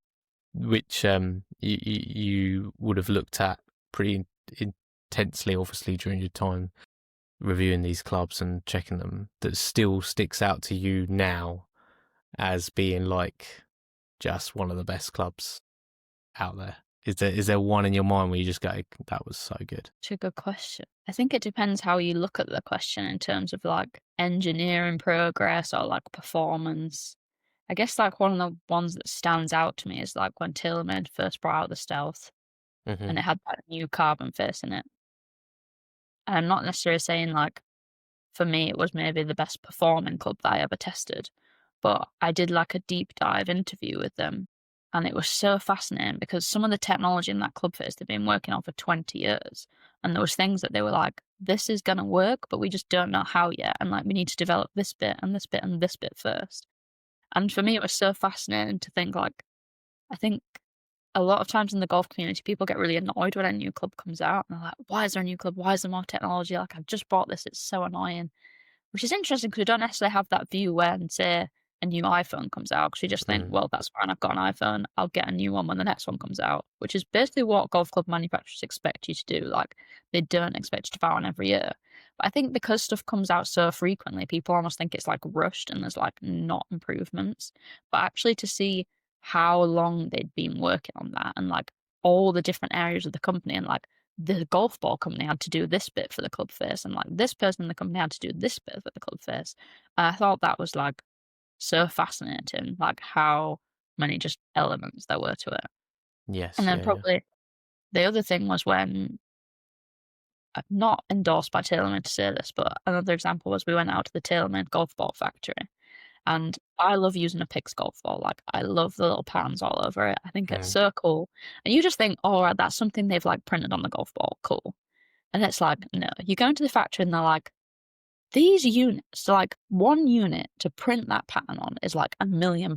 which you would have looked at pretty intensely, obviously, during your time reviewing these clubs and checking them, that still sticks out to you now as being like just one of the best clubs out there? Is there one in your mind where you just go, that was so good? Such a good question. I think it depends how you look at the question in terms of like engineering progress or like performance. I guess like one of the ones that stands out to me is like when TaylorMade first brought out the Stealth Hmm. and it had that new carbon face in it. And I'm not necessarily saying like for me it was maybe the best performing club that I ever tested, but I did like a deep dive interview with them and it was so fascinating because some of the technology in that club face they've been working on for 20 years, and there was things that they were like, "This is gonna work, but we just don't know how yet, and, like, we need to develop this bit and this bit and this bit first." And for me, it was so fascinating to think, like, I think a lot of times in the golf community, people get really annoyed when a new club comes out, and they're like, "Why is there a new club? Why is there more technology? Like, I've just bought this, it's so annoying." Which is interesting because we don't necessarily have that view when, say, a new iPhone comes out, because we just think, Mm. "Well, that's fine, I've got an iPhone, I'll get a new one when the next one comes out," which is basically what golf club manufacturers expect you to do, like, they don't expect you to buy one every year. But I think because stuff comes out so frequently, people almost think it's, like, rushed and there's, like, not improvements. But actually to see how long they'd been working on that and, like, all the different areas of the company and, like, the golf ball company had to do this bit for the club face, and, like, this person in the company had to do this bit for the club face. And I thought that was, like, so fascinating, like, how many just elements there were to it. And Yes, then yeah, yeah. probably the other thing was when not endorsed by TaylorMade to say this, but another example was we went out to the TaylorMade golf ball factory, and I love using a Pix golf ball, like, I love the little patterns all over it. I think it's Mm. so cool. And you just think, "Oh, right, that's something they've, like, printed on the golf ball, cool." And it's like, no, you go into the factory and they're like, these units, so like one unit to print that pattern on is like £1 million.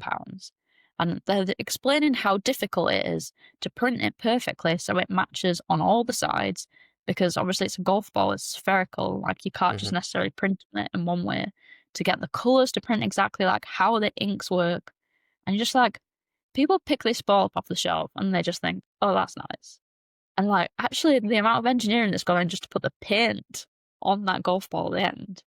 And they're explaining how difficult it is to print it perfectly so it matches on all the sides. Because obviously it's a golf ball, it's spherical, like you can't just Mhm. necessarily print it in one way to get the colours to print exactly like how the inks work. And you're just like, people pick this ball up off the shelf and they just think, oh, that's nice. And, like, actually, the amount of engineering that's gone in just to put the paint on that golf ball at the end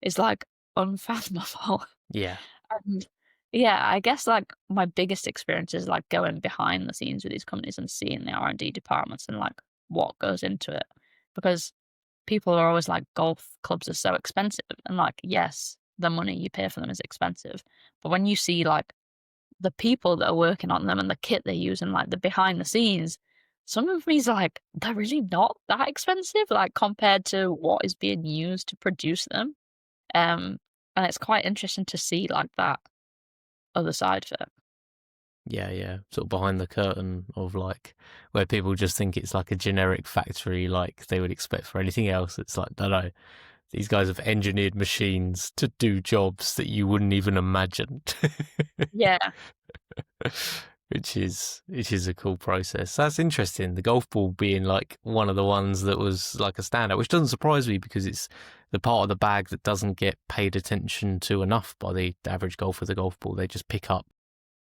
is, like, unfathomable. Yeah. And, yeah, I guess, like, my biggest experience is, like, going behind the scenes with these companies and seeing the R&D departments and, like, what goes into it. Because people are always like, "Golf clubs are so expensive," and, like, yes, the money you pay for them is expensive, but when you see, like, the people that are working on them and the kit they use and, like, the behind the scenes, some of me's like, they're really not that expensive, like, compared to what is being used to produce them. Um, and it's quite interesting to see, like, that other side of it. Yeah, yeah. Sort of behind the curtain of like where people just think it's like a generic factory like they would expect for anything else. It's like, no, no. These guys have engineered machines to do jobs that you wouldn't even imagine. Yeah, Which is a cool process. That's interesting. The golf ball being like one of the ones that was like a standout, which doesn't surprise me because it's the part of the bag that doesn't get paid attention to enough by the average golfer. The golf ball, they just pick up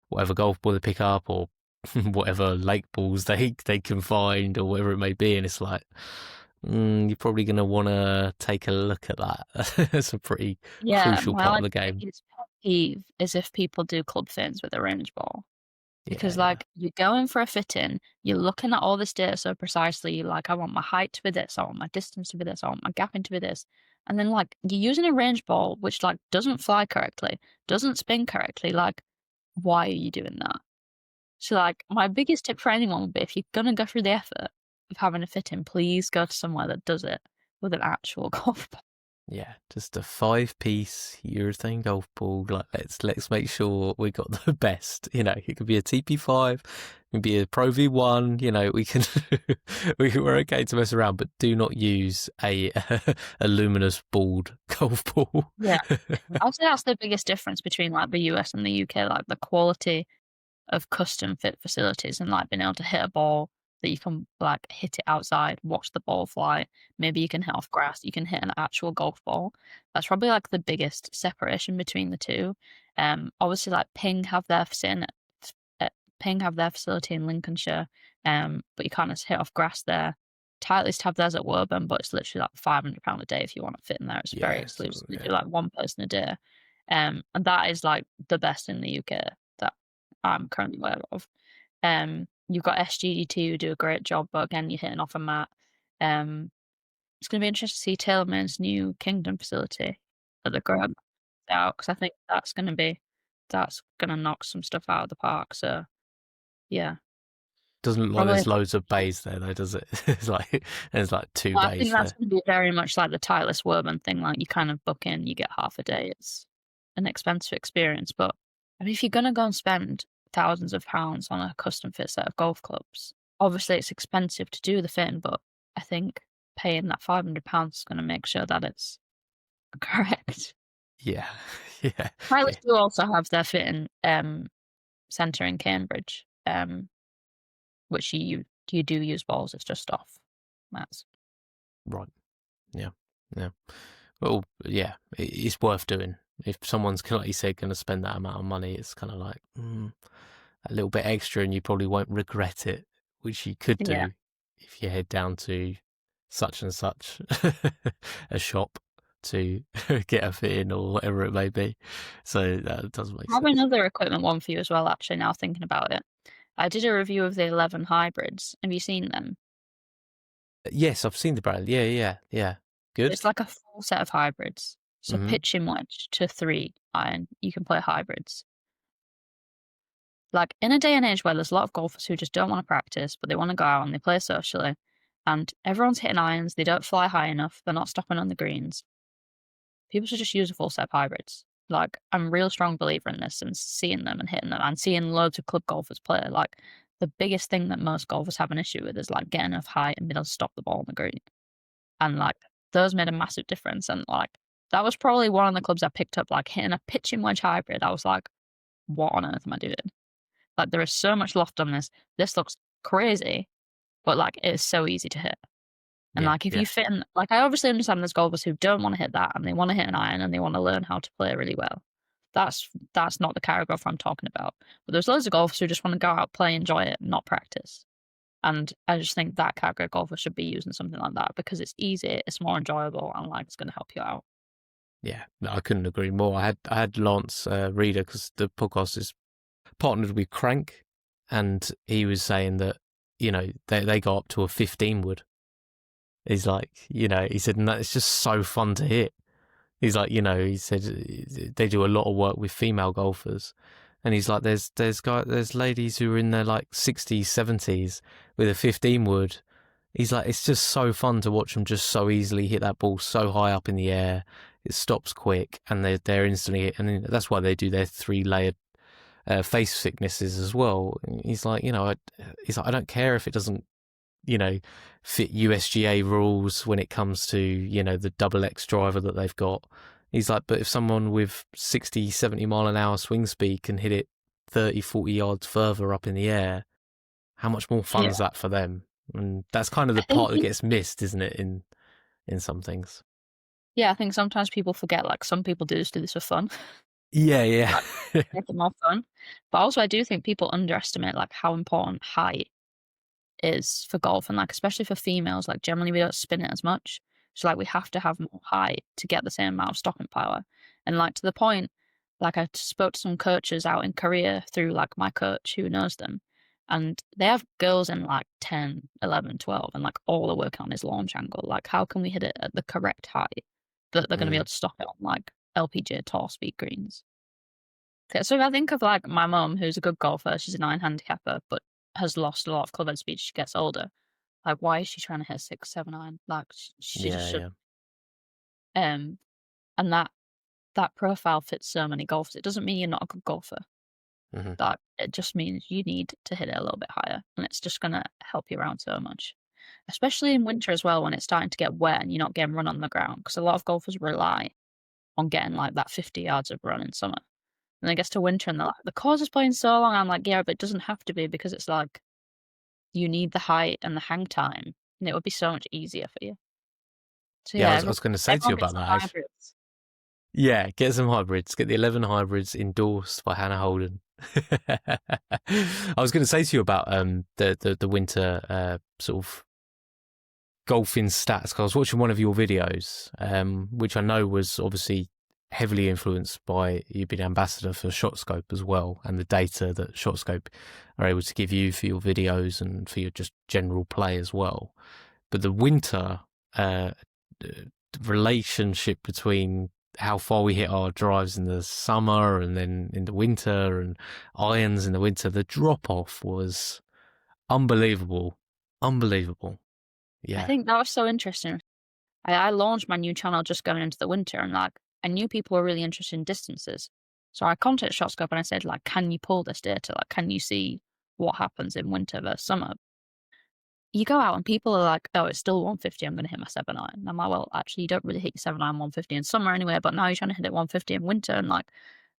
whatever golf ball they pick up or whatever lake balls they can find or whatever it may be, and it's like you're probably going to want to take a look at that. It's a pretty yeah, crucial my, part of like, the game. biggest pet peeve is if people do club fins with a range ball. Yeah, Because, yeah. like, you're going for a fit in, you're looking at all this data so precisely, you're like, "I want my height to be this, I want my distance to be this, I want my gapping to be this." And then, like, you're using a range ball which, like, doesn't fly correctly, doesn't spin correctly, like, why are you doing that? So, like, my biggest tip for anyone would be if you're gonna go through the effort of having a fit in, please go to somewhere that does it with an actual golf ball. Yeah, just a 5-piece urethane golf ball. Like let's make sure we got the best. You know, it could be a TP5, it could be a Pro V1. You know, we can we're okay to mess around, but do not use a luminous balled golf ball. Yeah. I would say that's the biggest difference between, like, the US and the UK, like, the quality of custom fit facilities and, like, being able to hit a ball that you can, like, hit it outside, watch the ball fly. Maybe you can hit off grass, you can hit an actual golf ball. That's probably, like, the biggest separation between the 2. Obviously, like, Ping have their facility in Lincolnshire, but you can't just hit off grass there. Titleist have theirs at Woburn, but it's literally, like, £500 a day if you wanna fit in there. It's very Yeah, so exclusive. They yeah, do, like, 1 person a day. And that is, like, the best in the UK that I'm currently aware of. You've got SGDT who do a great job, but again, you're hitting off a mat. It's gonna be interesting to see TaylorMade's new Kingdom facility that they're growing out, 'cause I think that's gonna knock some stuff out of the park, so yeah. doesn't look like Probably there's loads of bays there though, does it? It's like there's like two I think bays that's there. gonna be very much like the Titleist Woburn thing, like, you kind of book in, you get half a day. It's an expensive experience, but, I mean, if you're gonna go and spend thousands of pounds on a custom fit set of golf clubs. Obviously, it's expensive to do the fitting, but I think paying that £500 is going to make sure that it's correct. Yeah. Yeah. Pilots Yeah. do also have their fitting centre in Cambridge, which you do use balls. It's just off mats. Right. Yeah. Yeah. Well, yeah, it's worth doing. If someone's, like you said, going to spend that amount of money, it's kind of like a little bit extra, and you probably won't regret it, which you could Yeah. do if you head down to such and such a shop to get a fit in or whatever it may be. So that does make I have sense. another equipment one for you as well, actually, now thinking about it. I did a review of the 11 hybrids. Have you seen them? Yes, I've seen the brand. Yeah, yeah, yeah. Good. It's like a full set of hybrids. So Mm-hmm. pitching wedge to 3 iron, you can play hybrids. Like, in a day and age where there's a lot of golfers who just don't wanna practice, but they wanna go out and they play socially, and everyone's hitting irons, they don't fly high enough, they're not stopping on the greens. People should just use a full set of hybrids. Like, I'm a real strong believer in this and seeing them and hitting them and seeing loads of club golfers play. Like, the biggest thing that most golfers have an issue with is, like, getting enough height and being able to stop the ball on the green. And, like, those made a massive difference, and, like, that was probably one of the clubs I picked up, like, hitting a pitching wedge hybrid. I was like, "What on earth am I doing?" Like, there is so much loft on this. This looks crazy, but, like, it is so easy to hit. And, Yeah, like, if yeah, you fit in like, I obviously understand there's golfers who don't wanna hit that, and they wanna hit an iron, and they wanna learn how to play really well. That's not the kind of golfer I'm talking about. But there's loads of golfers who just wanna go out, play, enjoy it, not practice. And I just think that category of golfer should be using something like that because it's easy, it's more enjoyable, and, like, it's gonna help you out. yeah. No, I couldn't agree more. I had Lance Reader, because the podcast is partnered with Crank, and he was saying that they go up to a 15 wood. He's like, he said, and it's just so fun to hit. He's like, he said they do a lot of work with female golfers, and he's like, there's ladies who are in their like 60s, 70s with a 15 wood. He's like, it's just so fun to watch them just so easily hit that ball so high up in the air. It stops quick, and they're instantly, and that's why they do their 3-layered face thicknesses as well. He's like, he's like, I don't care if it doesn't, fit USGA rules when it comes to, the double X driver that they've got. He's like, but if someone with 60, 70 mile an hour swing speed can hit it 30, 40 yards further up in the air, how much more fun Yeah. is that for them? And that's kind of I the think part that gets missed, isn't it, in some things? yeah, I think sometimes people forget, like, some people do this for fun, Yeah, yeah. like, make it more fun. But also I do think people underestimate, like, how important height is for golf and, like, especially for females, like, generally we don't spin it as much. So, like, we have to have more height to get the same amount of stopping power. And, like, to the point, like, I spoke to some coaches out in Korea through, like, my coach who knows them, and they have girls in, like, 10, 11, 12, and, like, all they're working on is launch angle. Like, how can we hit it at the correct height that they're gonna be Mm, able to stop it on, like, LPGA tour speed greens? So if I think of, like, my mum, who's a good golfer, she's a 9 handicapper, but has lost a lot of club head speed as she gets older. Like, why is she trying to hit 6, 7 iron? Like, she just yeah, should yeah. um, and that profile fits so many golfers. It doesn't mean you're not a good golfer. Hmm. That it just means you need to hit it a little bit higher, and it's just gonna help you around so much. Especially in winter as well when it's starting to get wet and you're not getting run on the ground, because a lot of golfers rely on getting, like, that 50 yards of run in summer. And it gets to winter and they're like, "The course is playing so long." I'm like, "Yeah, but it doesn't have to be because it's like you need the height and the hang time, and it would be so much easier for you." So Yeah, yeah, I was going to say to you everyone about gets some that, actually. hybrids. Yeah, get some hybrids. Get the 11 hybrids endorsed by Hannah Holden. I was going to say to you about the winter sort of golfing stats, 'cause I was watching one of your videos, which I know was obviously heavily influenced by you being ambassador for ShotScope as well, and the data that ShotScope are able to give you for your videos and for your just general play as well. But the winter relationship between how far we hit our drives in the summer and then in the winter and irons in the winter, the drop off was unbelievable. Unbelievable. I Yeah. think that was so interesting. I launched my new channel just going into the winter, and, like, I knew people were really interested in distances. So I contacted ShotScope and I said, like, "Can you pull this data? Like, can you see what happens in winter versus summer?" You go out and people are like, "Oh, it's still 150, I'm gonna hit my 7 iron." And I'm like, "Well, actually, you don't really hit your 7 iron 150 in summer anyway, but now you're trying to hit it 150 in winter, and, like,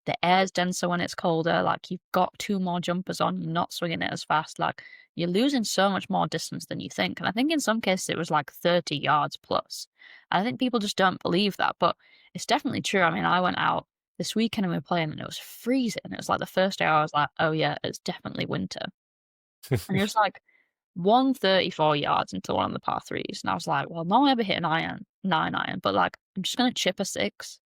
the air's denser when it's colder, like, you've got 2 more jumpers on, you're not swinging it as fast, like, you're losing so much more distance than you think." And I think in some cases it was, like, 30 yards plus. And I think people just don't believe that, but it's definitely true. I mean, I went out this weekend and we were playing and it was freezing. It was, like, the first day I was like, "Oh, yeah, it's definitely winter." And it was, like, 134 yards into one of the par threes, and I was like, "Well, I'm not ever hit an iron 9 iron, but, like, I'm just gonna chip a 6."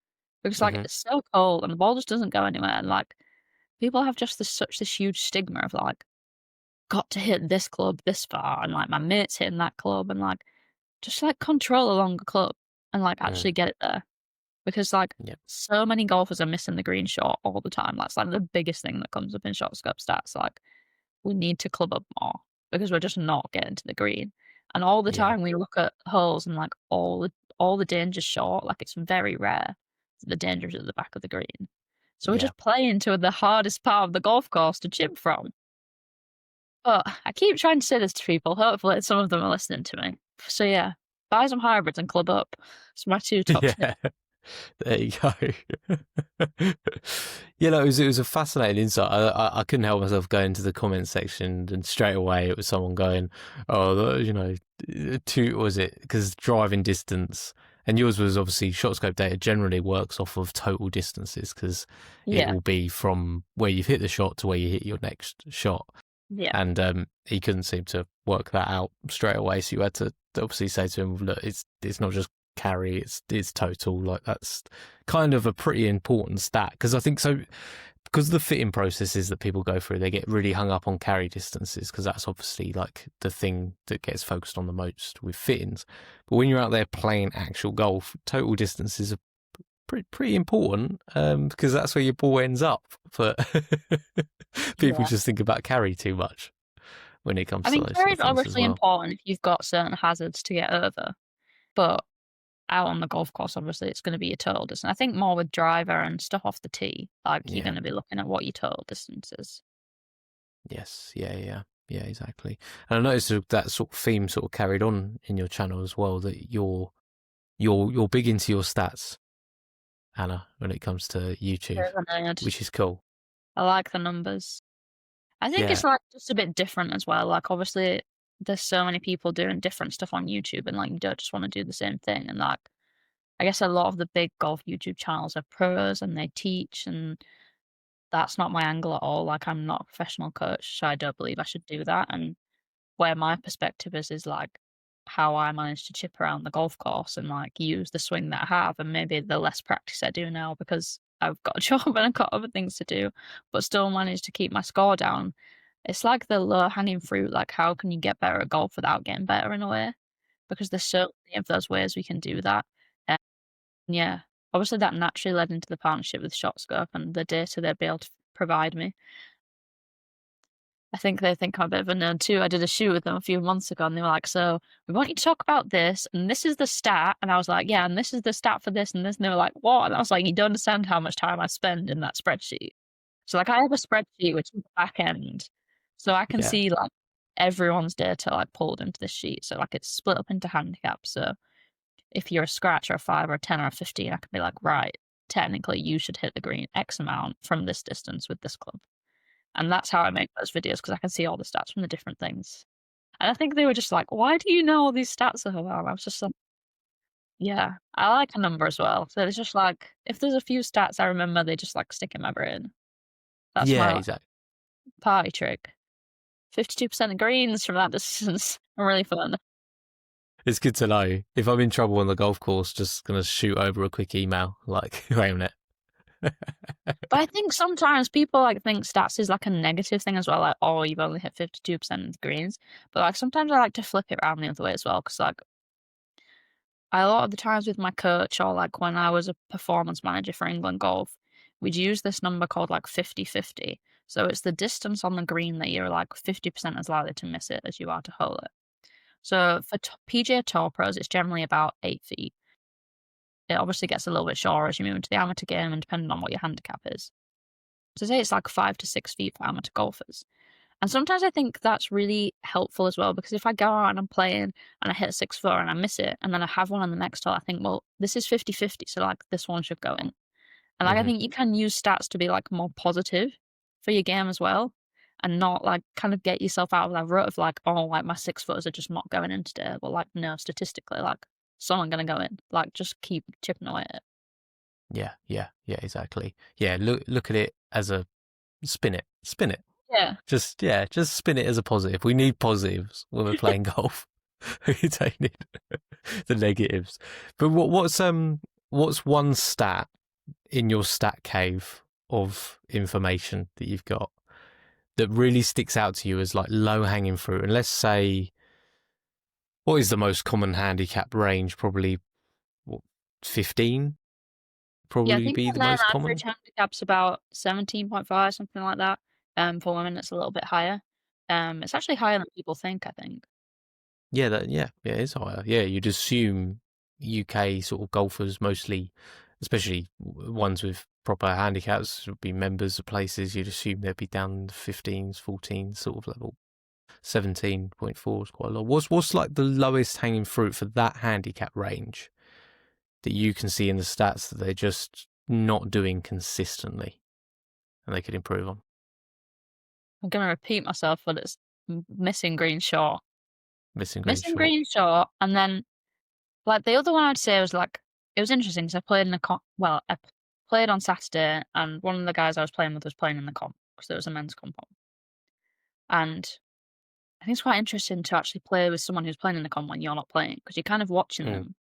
Because, like, Mhm. it's so cold and the ball just doesn't go anywhere, and, like, people have just this huge stigma of, like, "Got to hit this club this far," and, like, "My mate's hitting that club," and, like, just, like, control a longer club and, like, Mm. actually get it there. Because, like, Yep. so many golfers are missing the green shot all the time. That's, like, the biggest thing that comes up in shot scope stats, like, we need to club up more because we're just not getting to the green. And all the Yeah. time we look at holes and like all the dangers short, like it's very rare that the dangers at the back of the green. So we're Yeah. just playing to the hardest part of the golf course to chip from. But I keep trying to say this to people. Hopefully some of them are listening to me. So yeah, buy some hybrids and club up. It's my two top tips. Yeah. There you go. You know, it was a fascinating insight. I couldn't help myself going to the comment section, and straight away it was someone going, "Oh, two was it because driving distance." And yours was obviously shot scope data generally works off of total distances because it Yeah, will be from where you've hit the shot to where you hit your next shot. yeah. And he couldn't seem to work that out straight away. So you had to obviously say to him, "Look, it's not just carry, it's total." Like that's kind of a pretty important stat because I think so because of the fitting processes that people go through, they get really hung up on carry distances because that's obviously like the thing that gets focused on the most with fittings. But when you're out there playing actual golf, total distances are pretty important because that's where your ball ends up. But people Yeah. just think about carry too much when it I comes to mean, those sort carry of is things as obviously well. important if you've got certain hazards to get over, but out on the golf course, obviously, it's gonna be your total distance. I think more with driver and stuff off the tee, like, you're Yeah. gonna be looking at what your total distance is. Yes. Yeah. Yeah. Yeah. Exactly. And I noticed that sort of theme sort of carried on in your channel as well. That you're big into your stats, Anna, when it comes to YouTube, Bit of a nerd. which is cool. I like the numbers. I think Yeah. it's, like, just a bit different as well, like, obviously, there's so many people doing different stuff on YouTube and, like, you don't just wanna do the same thing, and, like, I guess a lot of the big golf YouTube channels are pros and they teach, and that's not my angle at all, like, I'm not a professional coach, so I don't believe I should do that, and where my perspective is like how I managed to chip around the golf course and like use the swing that I have and maybe the less practice I do now because I've got a job and I've got other things to do, but still manage to keep my score down. It's like the low hanging fruit, like how can you get better at golf without getting better in a way? Because there's so many of those ways we can do that. And yeah, obviously that naturally led into the partnership with ShotScope and the data they'd be able to provide me. I think they think I'm a bit of a nerd too. I did a shoot with them a few months ago and they were like, "So we want you to talk about this, and this is the stat." And I was like, "Yeah, and this is the stat for this and this." And they were like, "What?" And I was like, "You don't understand how much time I spend in that spreadsheet." So like I have a spreadsheet which is the back end. So I can Yeah. see like everyone's data like pulled into this sheet. So like it's split up into handicaps. So if you're a scratch or a 5 or a 10 or a 15, I can be like, right, technically you should hit the green X amount from this distance with this club. And that's how I make those videos because I can see all the stats from the different things. And I think they were just like, "Why do you know all these stats so well?" And I was just like, "Yeah, I like a number as well." So it's just like, if there's a few stats I remember, they just like stick in my brain. That's Yeah. my like, Exactly. party trick. 52% of greens from that distance are really fun. It's good to know. If I'm in trouble on the golf course, just gonna shoot over a quick email like, "Wait a minute." But I think sometimes people like think stats is like a negative thing as well, like, "Oh, you've only hit 52% of the greens." But like sometimes I like to flip it around the other way as well because like a lot of the times with my coach or like when I was a performance manager for England Golf, we'd use this number called like 50-50. So it's the distance on the green that you're like 50% as likely to miss it as you are to hole it. So for PGA Tour pros, it's generally about 8 feet. It obviously gets a little bit shorter as you move into the amateur game and depending on what your handicap is. So say it's like 5 to 6 feet for amateur golfers. And sometimes I think that's really helpful as well, because if I go out and I'm playing and I hit a 6 foot and I miss it, and then I have one on the next hole, I think, well, this is 50-50, so like this one should go in. And like I Mhm. think you can use stats to be like more positive for your game as well, and not like kind of get yourself out of that rut of like, oh, like my 6 footers are just not going in today. But like, no, statistically, like someone gonna go in. Like just keep chipping away at it. Yeah, yeah, yeah, exactly. Yeah, look at it as a spin it. Yeah. Just spin it as a positive. We need positives when we're playing golf. We don't need the negatives. But what's one stat in your stat cave of information that you've got that really sticks out to you as like low hanging fruit? And let's say, what is the most common handicap range? Probably what, 15? Yeah, I Probably think be for the men most average common. handicap's about 17.5, something like that. For women it's a little bit higher. It's actually higher than people think, I think. Yeah, yeah, it is higher. Yeah, you'd assume UK sort of golfers mostly, especially ones with proper handicaps, would be members of places. You'd assume they'd be down the 15s, 14s sort of level. 17.4 is quite a lot. What's like the lowest hanging fruit for that handicap range that you can see in the stats that they're just not doing consistently and they could improve on? I'm gonna repeat myself, but it's missing green short. Missing green Missing short. green short, and then like the other one I'd say was like it was interesting because I played in a comp. Well, played on Saturday, and one of the guys I was playing with was playing in the comp because there was a men's comp on. And I think it's quite interesting to actually play with someone who's playing in the comp when you're not playing, because you're kind of watching Mm, them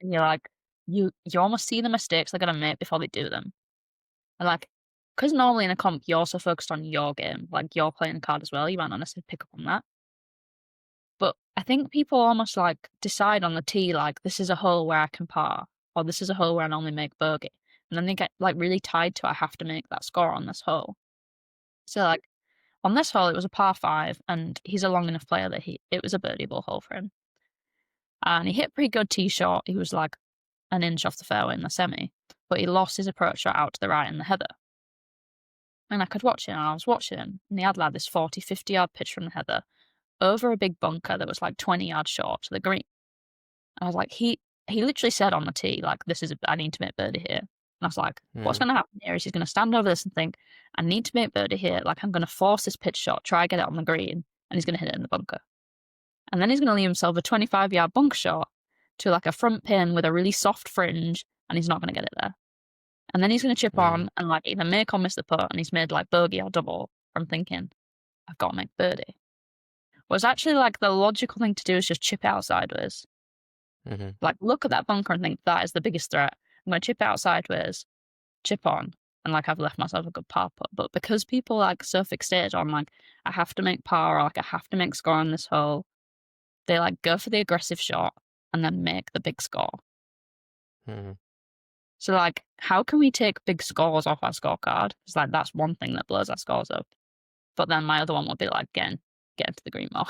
and you're like you almost see the mistakes they're gonna make before they do them. And like, because normally in a comp you're also focused on your game, like you're playing a card as well. You might not necessarily pick up on that. But I think people almost, like, decide on the tee, like, "This is a hole where I can par," or, "This is a hole where I normally make bogey." And then they get, like, really tied to, "I have to make that score on this hole." So, like, on this hole, it was a par 5, and he's a long enough player that it was a birdieable hole for him. And he hit a pretty good tee shot. He was, like, an inch off the fairway in the semi, but he lost his approach shot out to the right in the heather. And I could watch it, and I was watching him, and he had, like, this 40, 50-yard pitch from the heather over a big bunker that was, like, 20 yards short to the green. I was like, he literally said on the tee, like, "This is a I need to make birdie here." And I was like, "What's mm, gonna happen here is he's gonna stand over this and think, I need to make birdie here. Like, I'm gonna force this pitch shot, try get it on the green, and he's gonna hit it in the bunker. And then he's gonna leave himself a 25-yard bunker shot to, like, a front pin with a really soft fringe, and he's not gonna get it there. And then he's gonna chip mm, on and, like, either make or miss the putt, and he's made, like, bogey or double from thinking, I've got to make birdie." Was actually, like, the logical thing to do is just chip out sideways. mhm, Like, look at that bunker and think, "That is the biggest threat. I'm gonna chip out sideways, chip on, and, like, I've left myself a good par putt." But because people, like, so fixated on, like, "I have to make par," or, like, "I have to make score on this hole," they, like, go for the aggressive shot and then make the big score. mhm. So, like, how can we take big scores off our scorecard? It's like, that's one thing that blows our scores up. But then my other one would be, like, getting to the green more.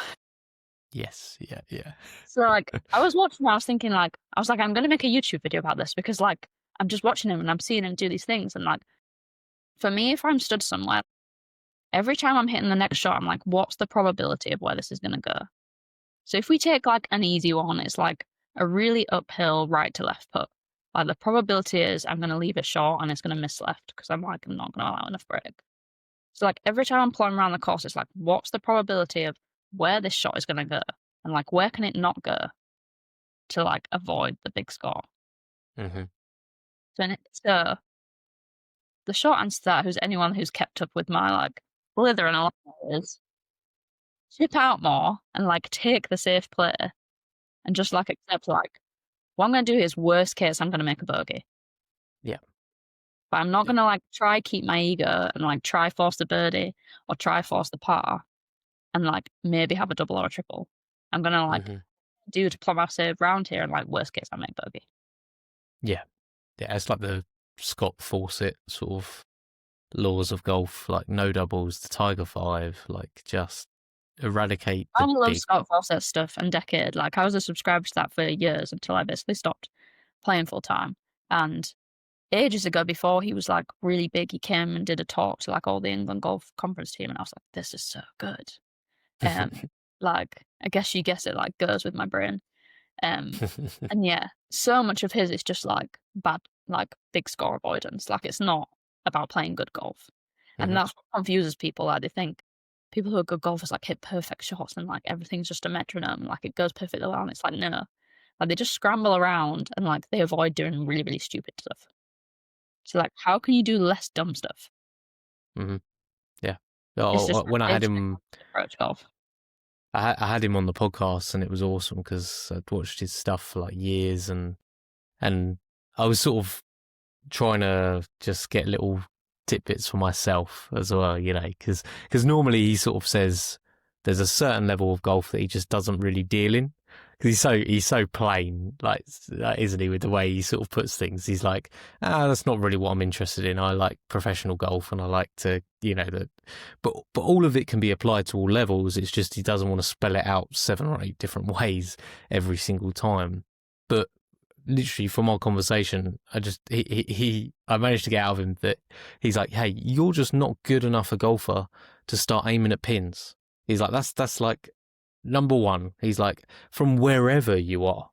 Yes, yeah, yeah. So, like, I was watching, I was thinking, like, I was like, "I'm gonna make a YouTube video about this," because, like, I'm just watching him and I'm seeing him do these things, and, like, for me, if I'm stood somewhere, every time I'm hitting the next shot, I'm like, what's the probability of where this is going to go? So if we take like an easy one, it's like a really uphill right to left putt. Like the probability is I'm going to leave it short and it's going to miss left because I'm like, I'm not going to allow enough break. So like every time I'm playing around the course, it's like, what's the probability of where this shot is going to go? And like, where can it not go to like avoid the big score? Mhm, So the short answer to that, who's anyone who's kept up with my like slithering along is chip out more and, like, take the safe play and just, like, accept, like, what I'm gonna do is worst case, I'm gonna make a bogey. yeah, But I'm not yeah, gonna, like, try keep my ego and, like, try force the birdie or try force the par and, like, maybe have a double or a triple. I'm gonna, like, mhm, do diplomacy round here and, like, worst case, I make bogey. yeah, yeah. It's like the Scott Fawcett sort of laws of golf, like no doubles, the Tiger Five, like just eradicate I the love big. Scott Fawcett stuff and Decade. Like, I was a subscriber to that for years until I basically stopped playing full time, and ages ago before he was, like, really big, he came and did a talk to, like, all the England golf conference team, and I was like, "This is so good." Like, I guess you guess it, like, goes with my brain. Um, and yeah, so much of his is just, like, bad, like, big score avoidance, like, it's not about playing good golf. And Mhm. that's what confuses people, like, they think people who are good golfers, like, hit perfect shots and, like, everything's just a metronome, like, it goes perfectly well, and it's like, no. Like, they just scramble around and, like, they avoid doing really, really stupid stuff. So, like, how can you do less dumb stuff? Mhm. Yeah. It's just When I had literally him how to approach golf. I had him on the podcast, and it was awesome because I'd watched his stuff for, like, years, and I was sort of trying to just get little tidbits for myself as well, you know, because normally he sort of says there's a certain level of golf that he just doesn't really deal in, because he's so plain, like, isn't he, with the way he sort of puts things. He's like, that's not really what I'm interested in. I like professional golf, and I like to, you know, that, but all of it can be applied to all levels. It's just he doesn't want to spell it out 7 or 8 different ways every single time. But literally from our conversation, I managed to get out of him that he's like, hey, you're just not good enough a golfer to start aiming at pins. He's like, that's like number one. He's like, from wherever you are.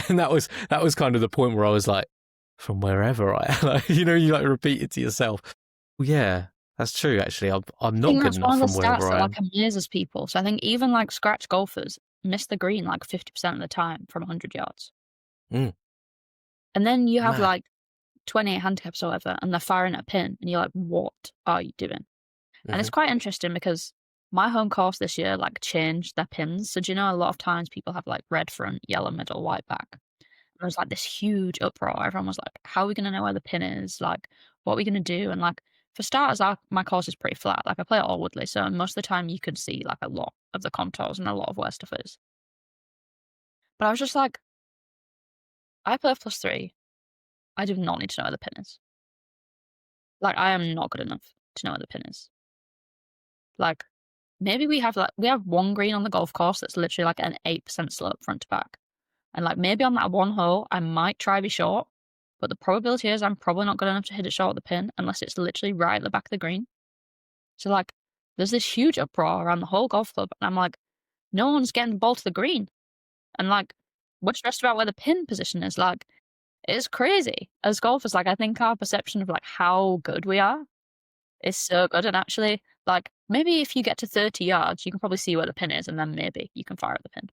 And that was kind of the point where I was like, from wherever I am. Like, you know, you like repeat it to yourself. Well, yeah, that's true. Actually, I'm I not think good that's one enough of the from stats wherever that, I like, am. amazes people. So I think even, like, scratch golfers miss the green, like, 50% of the time from 100 yards. Mm, And then you have, mad. like, 28 handicaps or whatever, and they're firing at a pin, and you're like, "What are you doing?" And it's Hmm. quite interesting because my home course this year, like, changed their pins. So do you know a lot of times people have, like, red front, yellow middle, white back? There was, like, this huge uproar. Everyone was like, "How are we gonna know where the pin is? Like, what are we gonna do?" And, like, for starters, my course is pretty flat. Like, I play at all Woodley, so most of the time you can see, like, a lot of the contours and a lot of where stuff is. But I was just like, "I play +3. I do not need to know where the pin is. Like, I am not good enough to know where the pin is." Like, maybe we have one green on the golf course that's literally, like, an 8% slope front to back. And, like, maybe on that one hole, I might try be short, but the probability is I'm probably not good enough to hit it short of the pin unless it's literally right at the back of the green. So, like, there's this huge uproar around the whole golf club, and I'm like, no one's getting the ball to the green. And, like, we're stressed about where the pin position is. Like, it's crazy. As golfers, like, I think our perception of, like, how good we are is so good. And actually, like, maybe if you get to 30 yards, you can probably see where the pin is, and then maybe you can fire at the pin.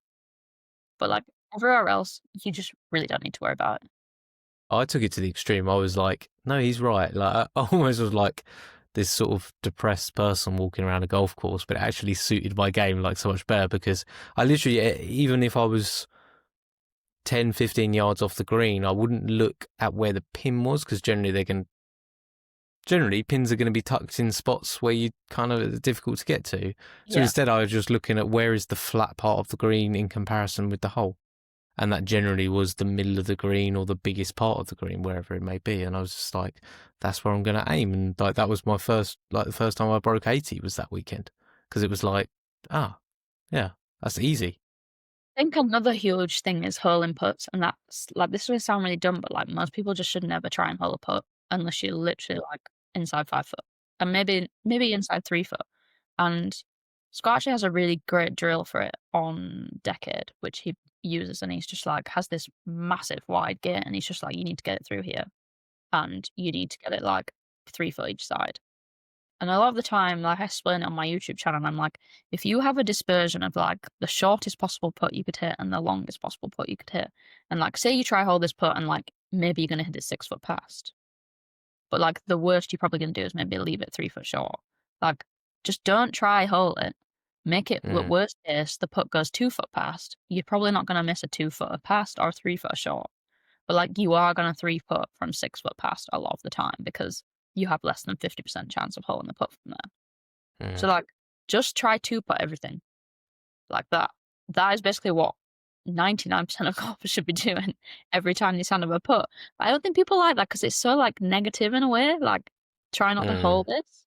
But, like, everywhere else, you just really don't need to worry about it. I took it to the extreme. I was like, no, he's right. Like, I almost was like this sort of depressed person walking around a golf course, but it actually suited my game like so much better, because I literally, even if I was 10, 15 yards off the green, I wouldn't look at where the pin was, because generally pins are going to be tucked in spots where you kind of difficult to get to. So Yeah. instead I was just looking at where is the flat part of the green in comparison with the hole. And that generally was the middle of the green or the biggest part of the green, wherever it may be. And I was just like, that's where I'm going to aim. And like, that was my first, like the first time I broke 80 was that weekend. Because it was like, yeah, that's easy. I think another huge thing is hole inputs, and that's like this will sound really dumb, but like most people just should never try and hole a putt unless you're literally like inside 5 foot, and maybe inside 3 foot. And Scott actually has a really great drill for it on Decade, which he uses, and he's just like has this massive wide gate, and he's just like you need to get it through here, and you need to get it like 3 foot each side. And a lot of the time, like I explain it on my YouTube channel, and I'm like, if you have a dispersion of like the shortest possible putt you could hit and the longest possible putt you could hit, and like say you try hold this putt and like maybe you're gonna hit it 6 foot past, but like the worst you're probably gonna do is maybe leave it 3 foot short. Like just don't try hole it. Make it look Mm, worst case, the putt goes 2 foot past. You're probably not gonna miss a 2 foot past or 3 foot short. But like you are gonna 3 foot from 6 foot past a lot of the time because you have less than 50% chance of holding the putt from there. So, mm, like, just try to put everything like that. That is basically what 99% of golfers should be doing every time they stand up a putt. But I don't think people like that because it's so, like, negative in a way, like, try not to mm, hold this.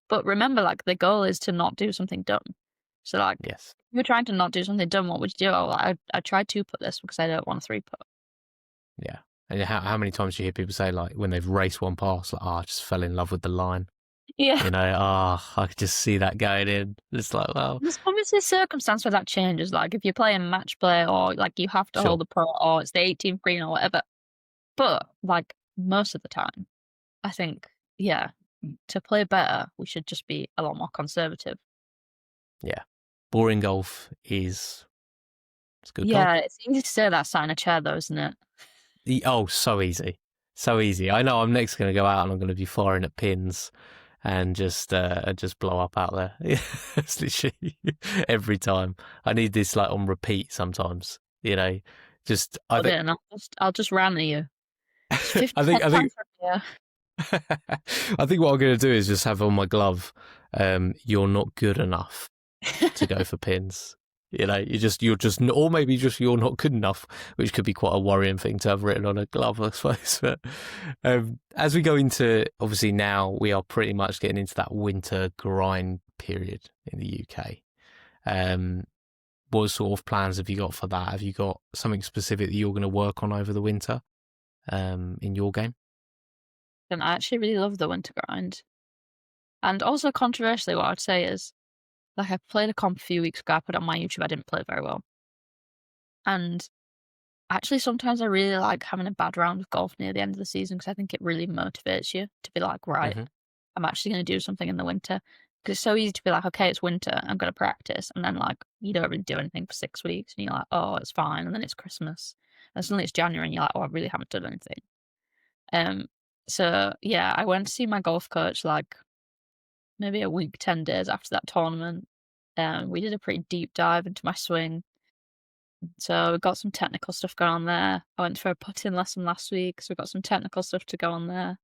But remember, like, the goal is to not do something dumb. So, like, yes. if you're trying to not do something dumb, what would you do? Oh, I tried to put this because I don't want a 3 putt. Yeah. And how many times do you hear people say, like, when they've raced one past, like, I just fell in love with the line. Yeah. I could just see that going in. It's like, well, There's obviously a circumstance where that changes, like, if you're playing match play or, like, you have to hold sure. the pro or it's the 18th green or whatever. But, like, most of the time, I think, yeah, to play better, we should just be a lot more conservative. Yeah. Boring golf is it's good golf. Yeah, it's easy to say that sat in a chair though, isn't it? Oh, so easy. So easy. I know I'm next going to go out and I'm going to be firing at pins and just blow up out there. It's literally every time. I need this like on repeat sometimes, just I Put think it in, I'll just ram at you. It's I 50 think I think times from here. I think what I'm going to do is just have on my glove, you're not good enough to go for pins. Or maybe just you're not good enough, which could be quite a worrying thing to have written on a glove, I suppose. But as we go into, obviously now we are pretty much getting into that winter grind period in the UK. What sort of plans have you got for that? Have you got something specific that you're going to work on over the winter in your game? And I actually really love the winter grind. And also controversially, what I'd say is, like, I played a comp a few weeks ago, I put it on my YouTube, I didn't play it very well. And actually, sometimes I really like having a bad round of golf near the end of the season because I think it really motivates you to be like, right, Hmm. I'm actually going to do something in the winter. Because it's so easy to be like, okay, it's winter, I'm going to practice. And then, like, you don't really do anything for 6 weeks and you're like, oh, it's fine. And then it's Christmas. And suddenly it's January and you're like, oh, I really haven't done anything. Um, so yeah, I went to see my golf coach like maybe a week, 10 days after that tournament. We did a pretty deep dive into my swing. So we got some technical stuff going on there. I went for a putting lesson last week, so we've got some technical stuff to go on there.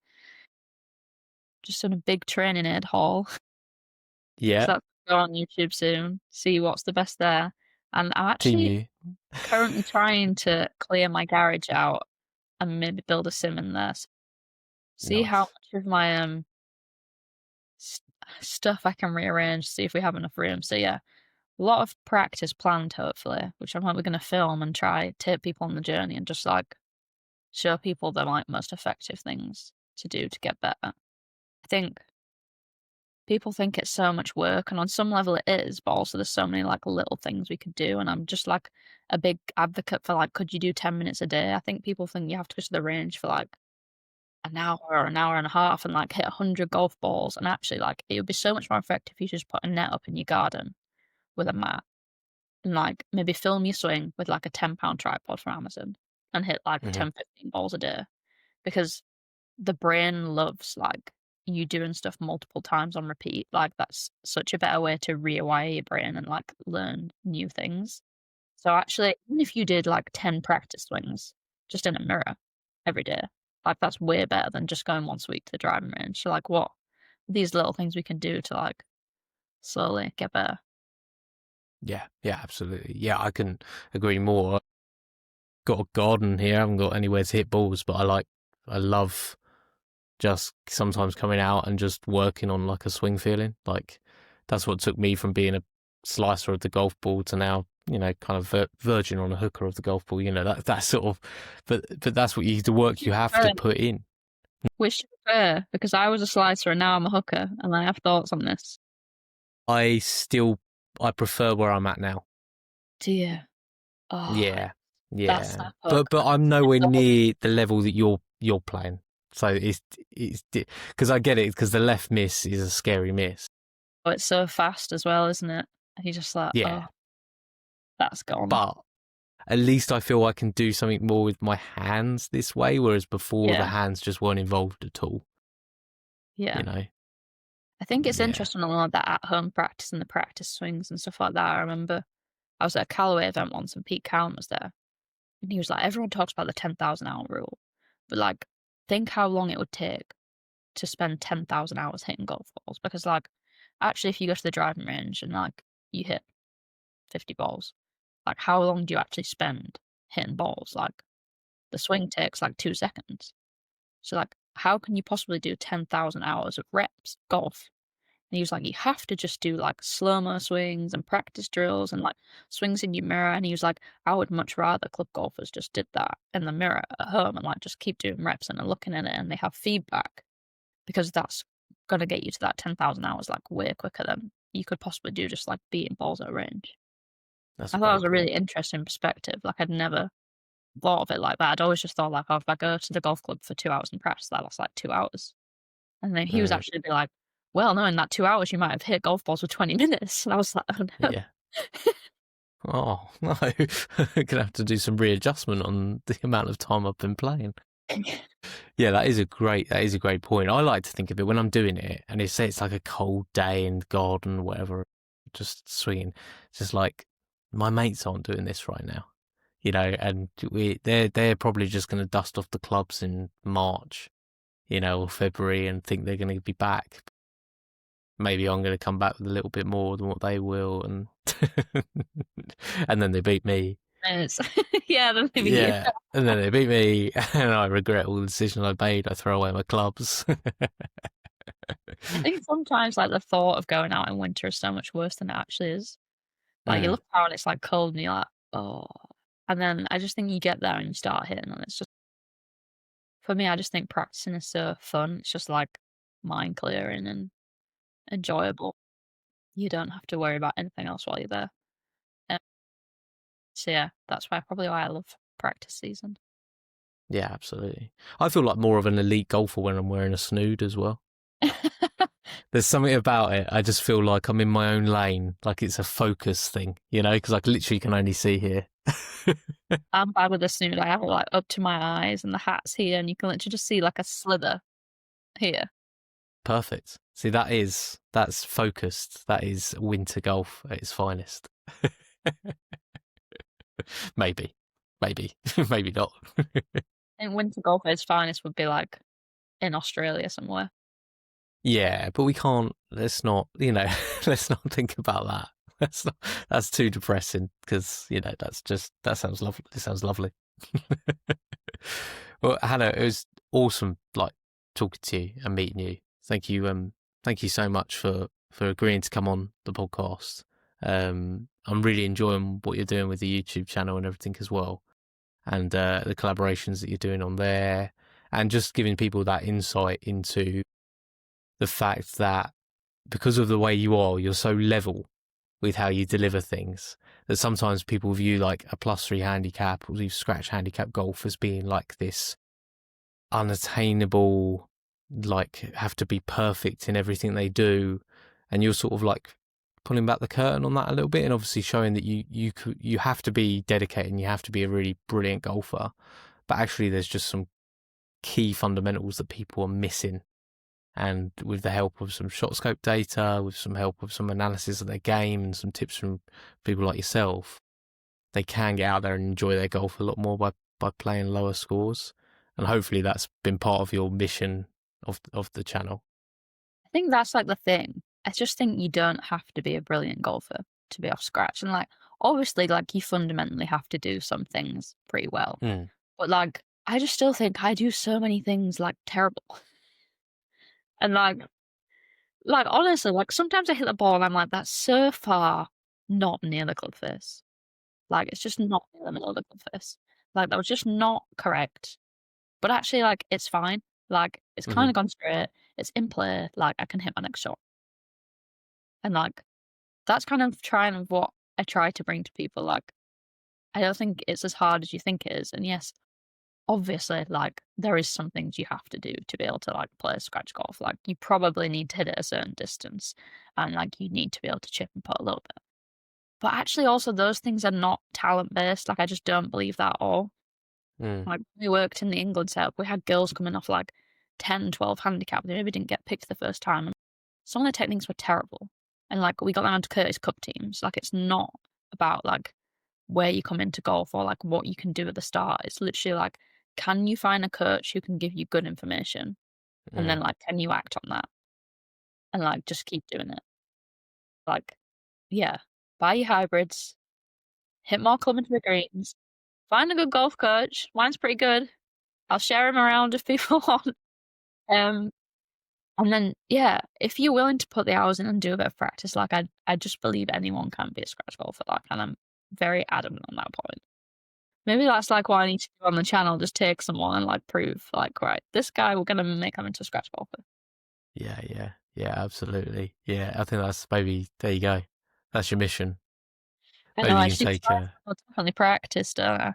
Just done a big training aid haul. Yeah, So that's go on YouTube soon, see what's the best there. And I'm team actually you. currently trying to clear my garage out and maybe build a sim in there. See how Nice. much of my st stuff I can rearrange, see if we have enough room. So yeah, a lot of practice planned hopefully, which I'm probably gonna film and try take people on the journey and just like show people the like most effective things to do to get better. I think people think it's so much work and on some level it is, but also there's so many like little things we could do. And I'm just like a big advocate for like, could you do 10 minutes a day? I think people think you have to go to the range for like an hour or an hour and a half and like hit 100 golf balls. And actually, like, it would be so much more effective if you just put a net up in your garden with a mat and like maybe film your swing with like a £10 tripod from Amazon and hit like Hmm. 10, 15 balls a day because the brain loves like you doing stuff multiple times on repeat. Like, that's such a better way to rewire your brain and like learn new things. So actually, even if you did like 10 practice swings just in a mirror every day, like that's way better than just going once a week to the driving range. So like what these little things we can do to like slowly get better. Yeah, yeah, absolutely. Yeah, I can agree more. Got a garden here. I haven't got anywhere to hit balls, but I love just sometimes coming out and just working on like a swing feeling. Like that's what took me from being a slicer of the golf ball to now, kind of virgin on a hooker of the golf ball. That sort of, but that's what the work you have to put in. Which to be fair, because I was a slicer and now I'm a hooker and I have thoughts on this. I still, I prefer where I'm at now. Dear. Oh, Yeah, that yeah, snap hook. but I'm nowhere near the level that you're playing. So it's because I get it because the left miss is a scary miss. Oh, it's so fast as well, isn't it? And you're just like, oh, Yeah, that's gone. but at least I feel I can do something more with my hands this way, whereas before the Yeah. hands just weren't involved at all. Yeah. You know? I think it's Yeah. interesting a lot that at home practice and the practice swings and stuff like that. I remember I was at a Callaway event once and Pete Cowan was there. And he was like, everyone talks about the 10,000 hour rule. But like, think how long it would take to spend 10,000 hours hitting golf balls. Because like, actually, if you go to the driving range and like you hit 50 balls, like how long do you actually spend hitting balls? Like the swing takes like 2 seconds. So like, how can you possibly do 10,000 hours of reps golf And he was like, "You have to just do, like, slow-mo swings and practice drills and, like, swings in your mirror," and he was like, "I would much rather club golfers just did that in the mirror at home and, like, just keep doing reps and looking at it and they have feedback, because that's gonna get you to that 10,000 hours, like, way quicker than you could possibly do just, like, beating balls at range." That's I a thought it great was a point. really interesting perspective, like, I'd never thought of it like that. I'd always just thought, like, "Oh, if I go to the golf club for 2 hours and practice, that lasts, like, 2 hours." And then he was Mm, actually be like, "Well, no, in that 2 hours, you might have hit golf balls for 20 minutes." And I was like, "Oh, no." yeah. Oh, no. Gonna have to do some readjustment on the amount of time I've been playing. Yeah, that is a great point. I like to think of it when I'm doing it, and say it's like a cold day in the garden or whatever, just swinging. It's just like my mates aren't doing this right now, and they're probably just going to dust off the clubs in March, or February, and think they're going to be back. Maybe I'm going to come back with a little bit more than what they will, and and then they beat me. And it's yeah, then maybe you. Yeah, and then they beat me, and I regret all the decisions I made. I throw away my clubs. I think sometimes, like, the thought of going out in winter is so much worse than it actually is. Like, you Mm, look out and it's, like, cold and you're like, "Oh." And then I just think you get there and you start hitting and it's just for me, I just think practicing is so fun. It's just, like, mind clearing and enjoyable. You don't have to worry about anything else while you're there. Um, so yeah, that's probably why I love practice season. yeah, absolutely. I feel like more of an elite golfer when I'm wearing a snood as well. There's something about it. I just feel like I'm in my own lane, like it's a focus thing, because I literally can only see here. I'm bad with the snood. I have it, like, up to my eyes and the hat's here, and you can literally just see, like, a slither here. Perfect. See, that's focused. That is winter golf at its finest. Maybe, maybe, maybe not. I think winter golf at its finest would be, like, in Australia somewhere. Yeah, but we can't. Let's not. Let's not think about that. That's not. That's too depressing because that sounds lovely. It sounds lovely. Well, Hannah, it was awesome, like talking to you and meeting you. Thank you. Thank you so much for agreeing to come on the podcast. I'm really enjoying what you're doing with the YouTube channel and everything as well, and the collaborations that you're doing on there, and just giving people that insight into the fact that because of the way you are, you're so level with how you deliver things that sometimes people view like a +3 handicap or scratch handicap golf as being like this unattainable, like have to be perfect in everything they do, and you're sort of like pulling back the curtain on that a little bit, and obviously showing that you have to be dedicated and you have to be a really brilliant golfer, but actually there's just some key fundamentals that people are missing. And with the help of some shot scope data, with some help of some analysis of their game and some tips from people like yourself, they can get out there and enjoy their golf a lot more by playing lower scores. And hopefully that's been part of your mission of the channel. I think that's, like, the thing. I just think you don't have to be a brilliant golfer to be off scratch, and, like, obviously, like, you fundamentally have to do some things pretty well, Mm, but, like, I just still think I do so many things, like, terrible. And, honestly, like, sometimes I hit the ball and I'm like, "That's so far not near the club face." Like, it's just not near the middle of the club face. Like, that was just not correct. But actually, like, it's fine. Like, it's hmm kinda gone straight, it's in play, like, I can hit my next shot. And, like, that's kind of trying of what I try to bring to people, like, I don't think it's as hard as you think it is, and yes, obviously, like, there is some things you have to do to be able to, like, play scratch golf, like, you probably need to hit it a certain distance, and, like, you need to be able to chip and putt a little bit. But actually also those things are not talent-based, like, I just don't believe that at all. mm, Like, we worked in the England setup, we had girls coming off, like, 10, 12 handicap, they maybe didn't get picked the first time, and some of the techniques were terrible, and, like, we got them onto Curtis Cup teams, like, it's not about, like, where you come into golf or, like, what you can do at the start, it's literally, like, can you find a coach who can give you good information, and then, mm. like, can you act on that, and, like, just keep doing it. Like, yeah, buy your hybrids, hit more club into the greens, find a good golf coach, mine's pretty good, I'll share him around if people want, um And then, yeah, if you're willing to put the hours in and do a bit of practice, like, I just believe anyone can be a scratch golfer, like, and I'm very adamant on that point. Maybe that's, like, what I need to do on the channel, just take someone and, like, prove, like, "Right, this guy, we're gonna make him into a scratch golfer." Yeah, absolutely. Yeah, I think that's maybe, there you go. That's your mission. I know Maybe I you can just need to take find someone to definitely practice, don't I?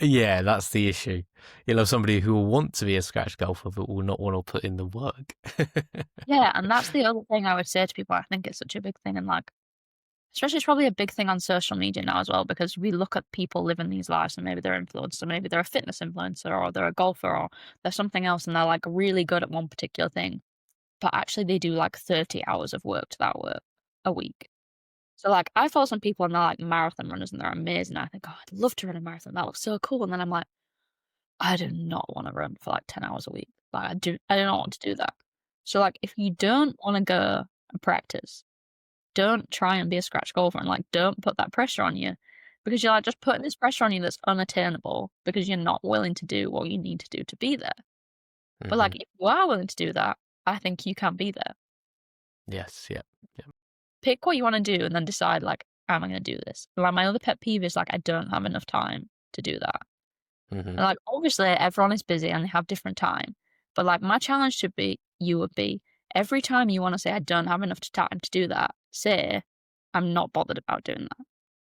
yeah, that's the issue. You'll have somebody who will want to be a scratch golfer but will not want to put in the work. Yeah, and that's the other thing I would say to people. I think it's such a big thing, and like, especially it's probably a big thing on social media now as well, because we look at people living these lives and maybe they're influenced, or maybe they're a fitness influencer, or they're a golfer, or they're something else, and they're like really good at one particular thing, but actually they do like 30 hours of work to that work a week. So like I follow some people and they're like marathon runners and they're amazing. I think, oh, I'd love to run a marathon. That looks so cool. And then I'm like, I do not want to run for like 10 hours a week. Like I do not want to do that. So like if you don't want to go and practice, don't try and be a scratch golfer, and like don't put that pressure on you, because you're like just putting this pressure on you that's unattainable because you're not willing to do what you need to do to be there. But Hmm. like if you are willing to do that, I think you can be there. Yes, yeah, yeah. Pick what you want to do and then decide like, am I going to do this? Like my other pet peeve is like I don't have enough time to do that. Hmm. And like obviously everyone is busy and they have different time. But like my challenge should be you would be every time you want to say I don't have enough time to do that, say I'm not bothered about doing that.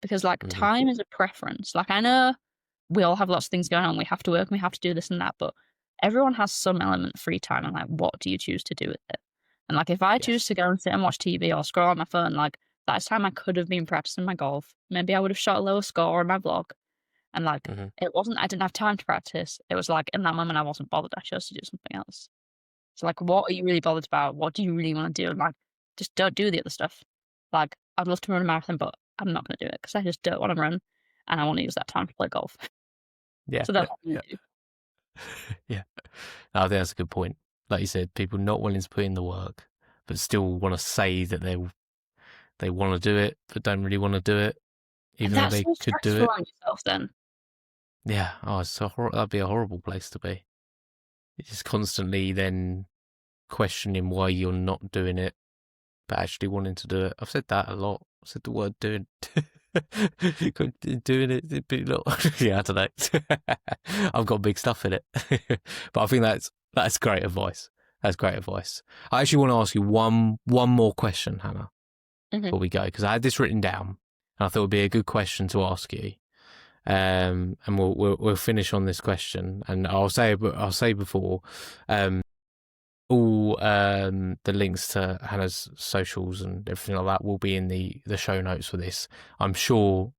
Because like Hmm. time is a preference. Like I know we all have lots of things going on. We have to work and we have to do this and that, but everyone has some element of free time, and like what do you choose to do with it? And like if I choose Yes. to go and sit and watch TV or scroll on my phone, like that's time I could have been practicing my golf. Maybe I would have shot a lower score in my vlog. And like Hmm. it wasn't I didn't have time to practice. It was like in that moment I wasn't bothered. I chose to do something else. So like what are you really bothered about? What do you really want to do? And like just don't do the other stuff. Like I'd love to run a marathon, but I'm not gonna do it because I just don't want to run and I want to use that time to play golf. Yeah, So yeah, that's what I'm yeah. gonna do. Yeah. I think that's a good point. Like you said, people not willing to put in the work, but still want to say that they want to do it, but don't really want to do it, And even though that's they so could do stressful it. on yourself then. Yeah. Oh, that'd be a horrible place to be. It's just constantly then questioning why you're not doing it, but actually wanting to do it. I've said that a lot. I've said the word doing. Doing it, but not. Yeah, I don't know. I've got big stuff in it, but I think that's great advice. That's great advice. I actually want to ask you one more question, Hannah, Mhm. before we go, because I had this written down, and I thought it would be a good question to ask you. And we'll finish on this question, and I'll say before, all the links to Hannah's socials and everything like that will be in the show notes for this. I'm sure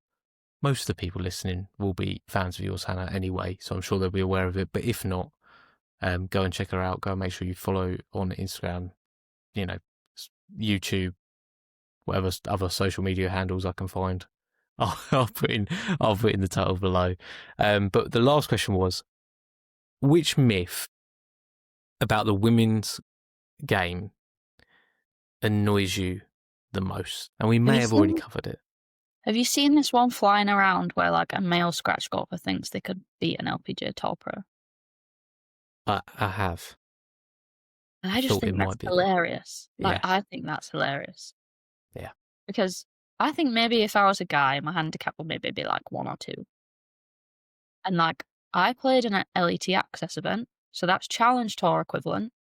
most of the people listening will be fans of yours, Hannah, anyway, so I'm sure they'll be aware of it. But if not, go and check her out. Go and make sure you follow on Instagram, you know, YouTube, whatever other social media handles I can find. I'll put in the title below. But the last question was, which myth about the women's game annoys you the most? And we Have may you have already seen covered it. have you seen this one flying around where like a male scratch golfer thinks they could beat an LPGA Tour pro? I have. And I I just thought it think that's might be that. hilarious. Like Yeah, I think that's hilarious. yeah. Because I think maybe if I was a guy, my handicap would maybe be like 1 or 2. And like I played in an LET Access event, so that's Challenge Tour equivalent,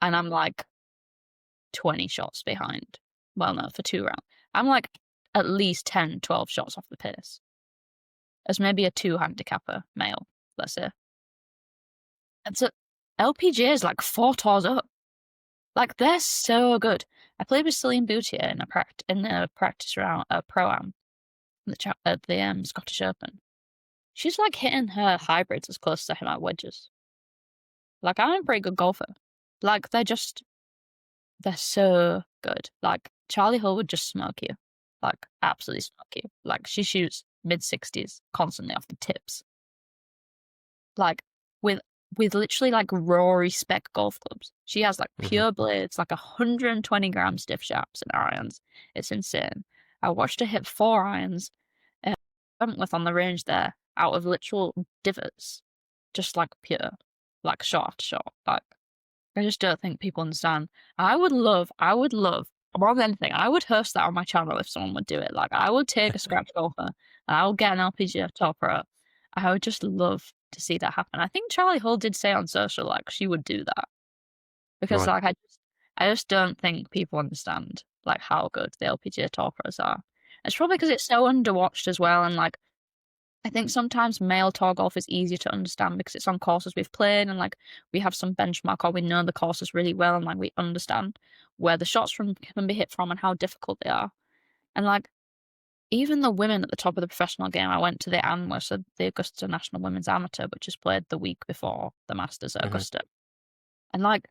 and I'm like 20 shots behind. Well, no, for 2 rounds. I'm like at least 10, 12 shots off the pace. As maybe a 2 handicapper male, let's say. And so LPGA is like 4 tours up. Like they're so good. I played with Celine Boutier in a practice round, a pro-am at the Scottish Open. She's like hitting her hybrids as close to her wedges. Like I'm a pretty good golfer. Like they're so good. Like Charlie Hull would just smoke you. Like absolutely smoke you. Like she shoots mid-60s constantly off the tips. Like with literally like Rory spec golf clubs. She has like Hmm. pure blades, like 120-gram stiff sharps and irons. It's insane. I watched her hit 4 irons with on the range there out of literal divots, just like pure, like shot after shot. Like I just don't think people understand. I would love, more than anything, I would host that on my channel if someone would do it. Like, I would take a scratch golfer, and I would get an LPGA Tour Pro. I would just love to see that happen. I think Charlie Hull did say on social, like, she would do that. Because, Right. like, I just don't think people understand, like, how good the LPGA Tour Pros are. It's probably because it's so underwatched as well, and, like, I think sometimes male tour golf is easier to understand because it's on courses we've played and like we have some benchmark or we know the courses really well and like we understand where the shots from can be hit from and how difficult they are. And like even the women at the top of the professional game, I went to the ANWA, so the Augusta National Women's Amateur, which is played the week before the Masters at Hmm. Augusta. And like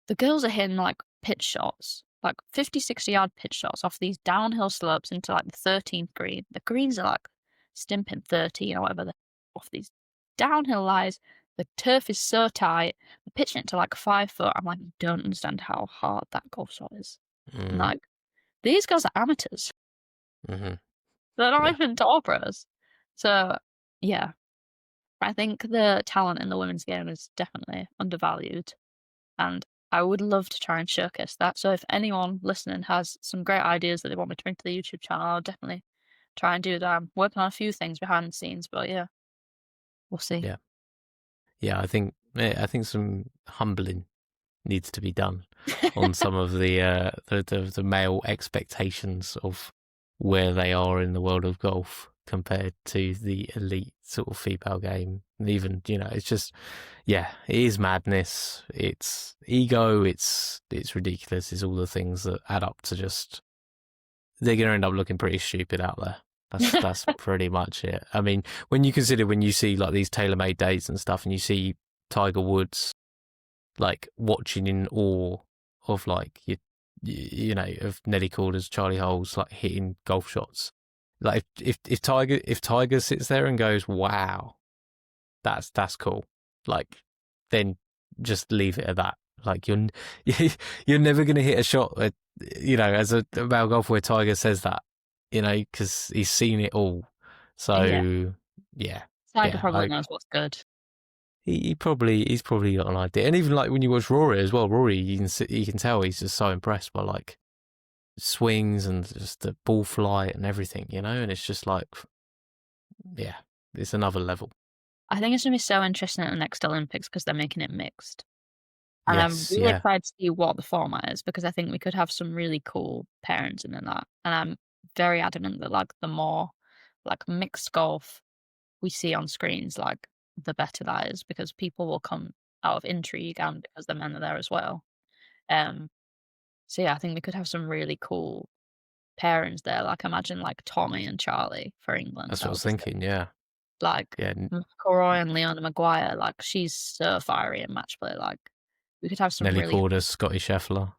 the girls are hitting like pitch shots, like 50, 60-yard pitch shots off these downhill slopes into like the 13th green. The greens are like stimping 13 or whatever off these downhill lies. The turf is so tight. They're pitching it to like 5 foot. I'm like, don't understand how hard that golf shot is. And Mm. like, these guys are amateurs. Hmm. They're not Yeah. even tour pros. So, yeah, I think the talent in the women's game is definitely undervalued. And I would love to try and showcase that. So if anyone listening has some great ideas that they want me to bring to the YouTube channel, I'll definitely try and do that. I'm working on a few things behind the scenes, but yeah, we'll see. Yeah. Yeah. I think some humbling needs to be done on some of the male expectations of where they are in the world of golf compared to the elite sort of female game. And even, it's just, yeah, it is madness. It's ego. It's ridiculous. It's all the things that add up to just, they're going to end up looking pretty stupid out there. That's pretty much it. I mean, when you see like these tailor-made days and stuff and you see Tiger Woods like watching in awe of like of Nelly Corder's, Charlie Hole's like hitting golf shots. Like if Tiger sits there and goes, "Wow, that's cool," like then just leave it at that. Like you're never gonna hit a shot, as a male golfer where Tiger says that, because he's seen it all. Yeah, So yeah, Tiger yeah, probably knows what's good. he's probably got an idea. And even like when you watch Rory as well, Rory, you can tell he's just so impressed by like swings and just the ball flight and everything, and it's just like, yeah, it's another level. I think it's going to be so interesting at the next Olympics because they're making it mixed. And I'm Yes, really yeah, excited to see what the format is because I think we could have some really cool pairings in that. And I'm very adamant that like the more like mixed golf we see on screens, like the better that is because people will come out of intrigue and because the men are there as well. Um, so yeah, I think we could have some really cool pairings there. Like imagine like Tommy and Charlie for England. that's what That I would was be sick. thinking. Yeah, Like yeah, McIlroy and Leona Maguire, like she's so fiery in match play. Like we could have some Nelly really Corder, Scotty Scheffler.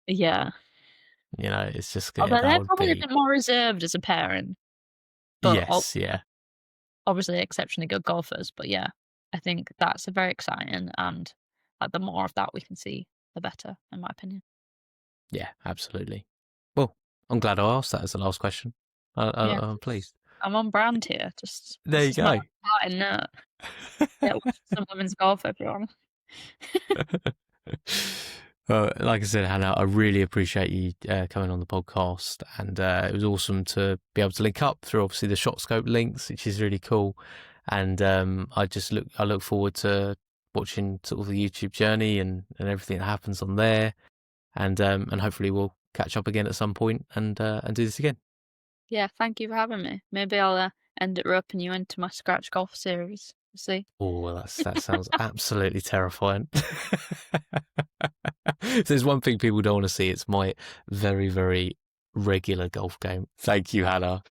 yeah. It's just, yeah, Although that they're would probably a be, bit more reserved as a pairing, but yes, yeah, obviously exceptionally good golfers. But yeah, I think that's a very exciting and like the more of that we can see, the better, in my opinion. yeah, absolutely. Well, I'm glad I asked that as the last question. Yeah, I'm pleased. I'm on brand here. Just There this you is my go. parting note. Yeah, watch some women's golf, everyone. Well, like I said, Hannah, I really appreciate you coming on the podcast, and it was awesome to be able to link up through obviously the ShotScope links, which is really cool. And I look forward to watching sort of the YouTube journey and everything that happens on there, and hopefully we'll catch up again at some point and do this again. Yeah, thank you for having me. Maybe I'll end it roping you into my scratch golf series. We'll see. Oh, well, that sounds absolutely terrifying. If there's one thing people don't want to see, it's my very, very regular golf game. Thank you, Hannah.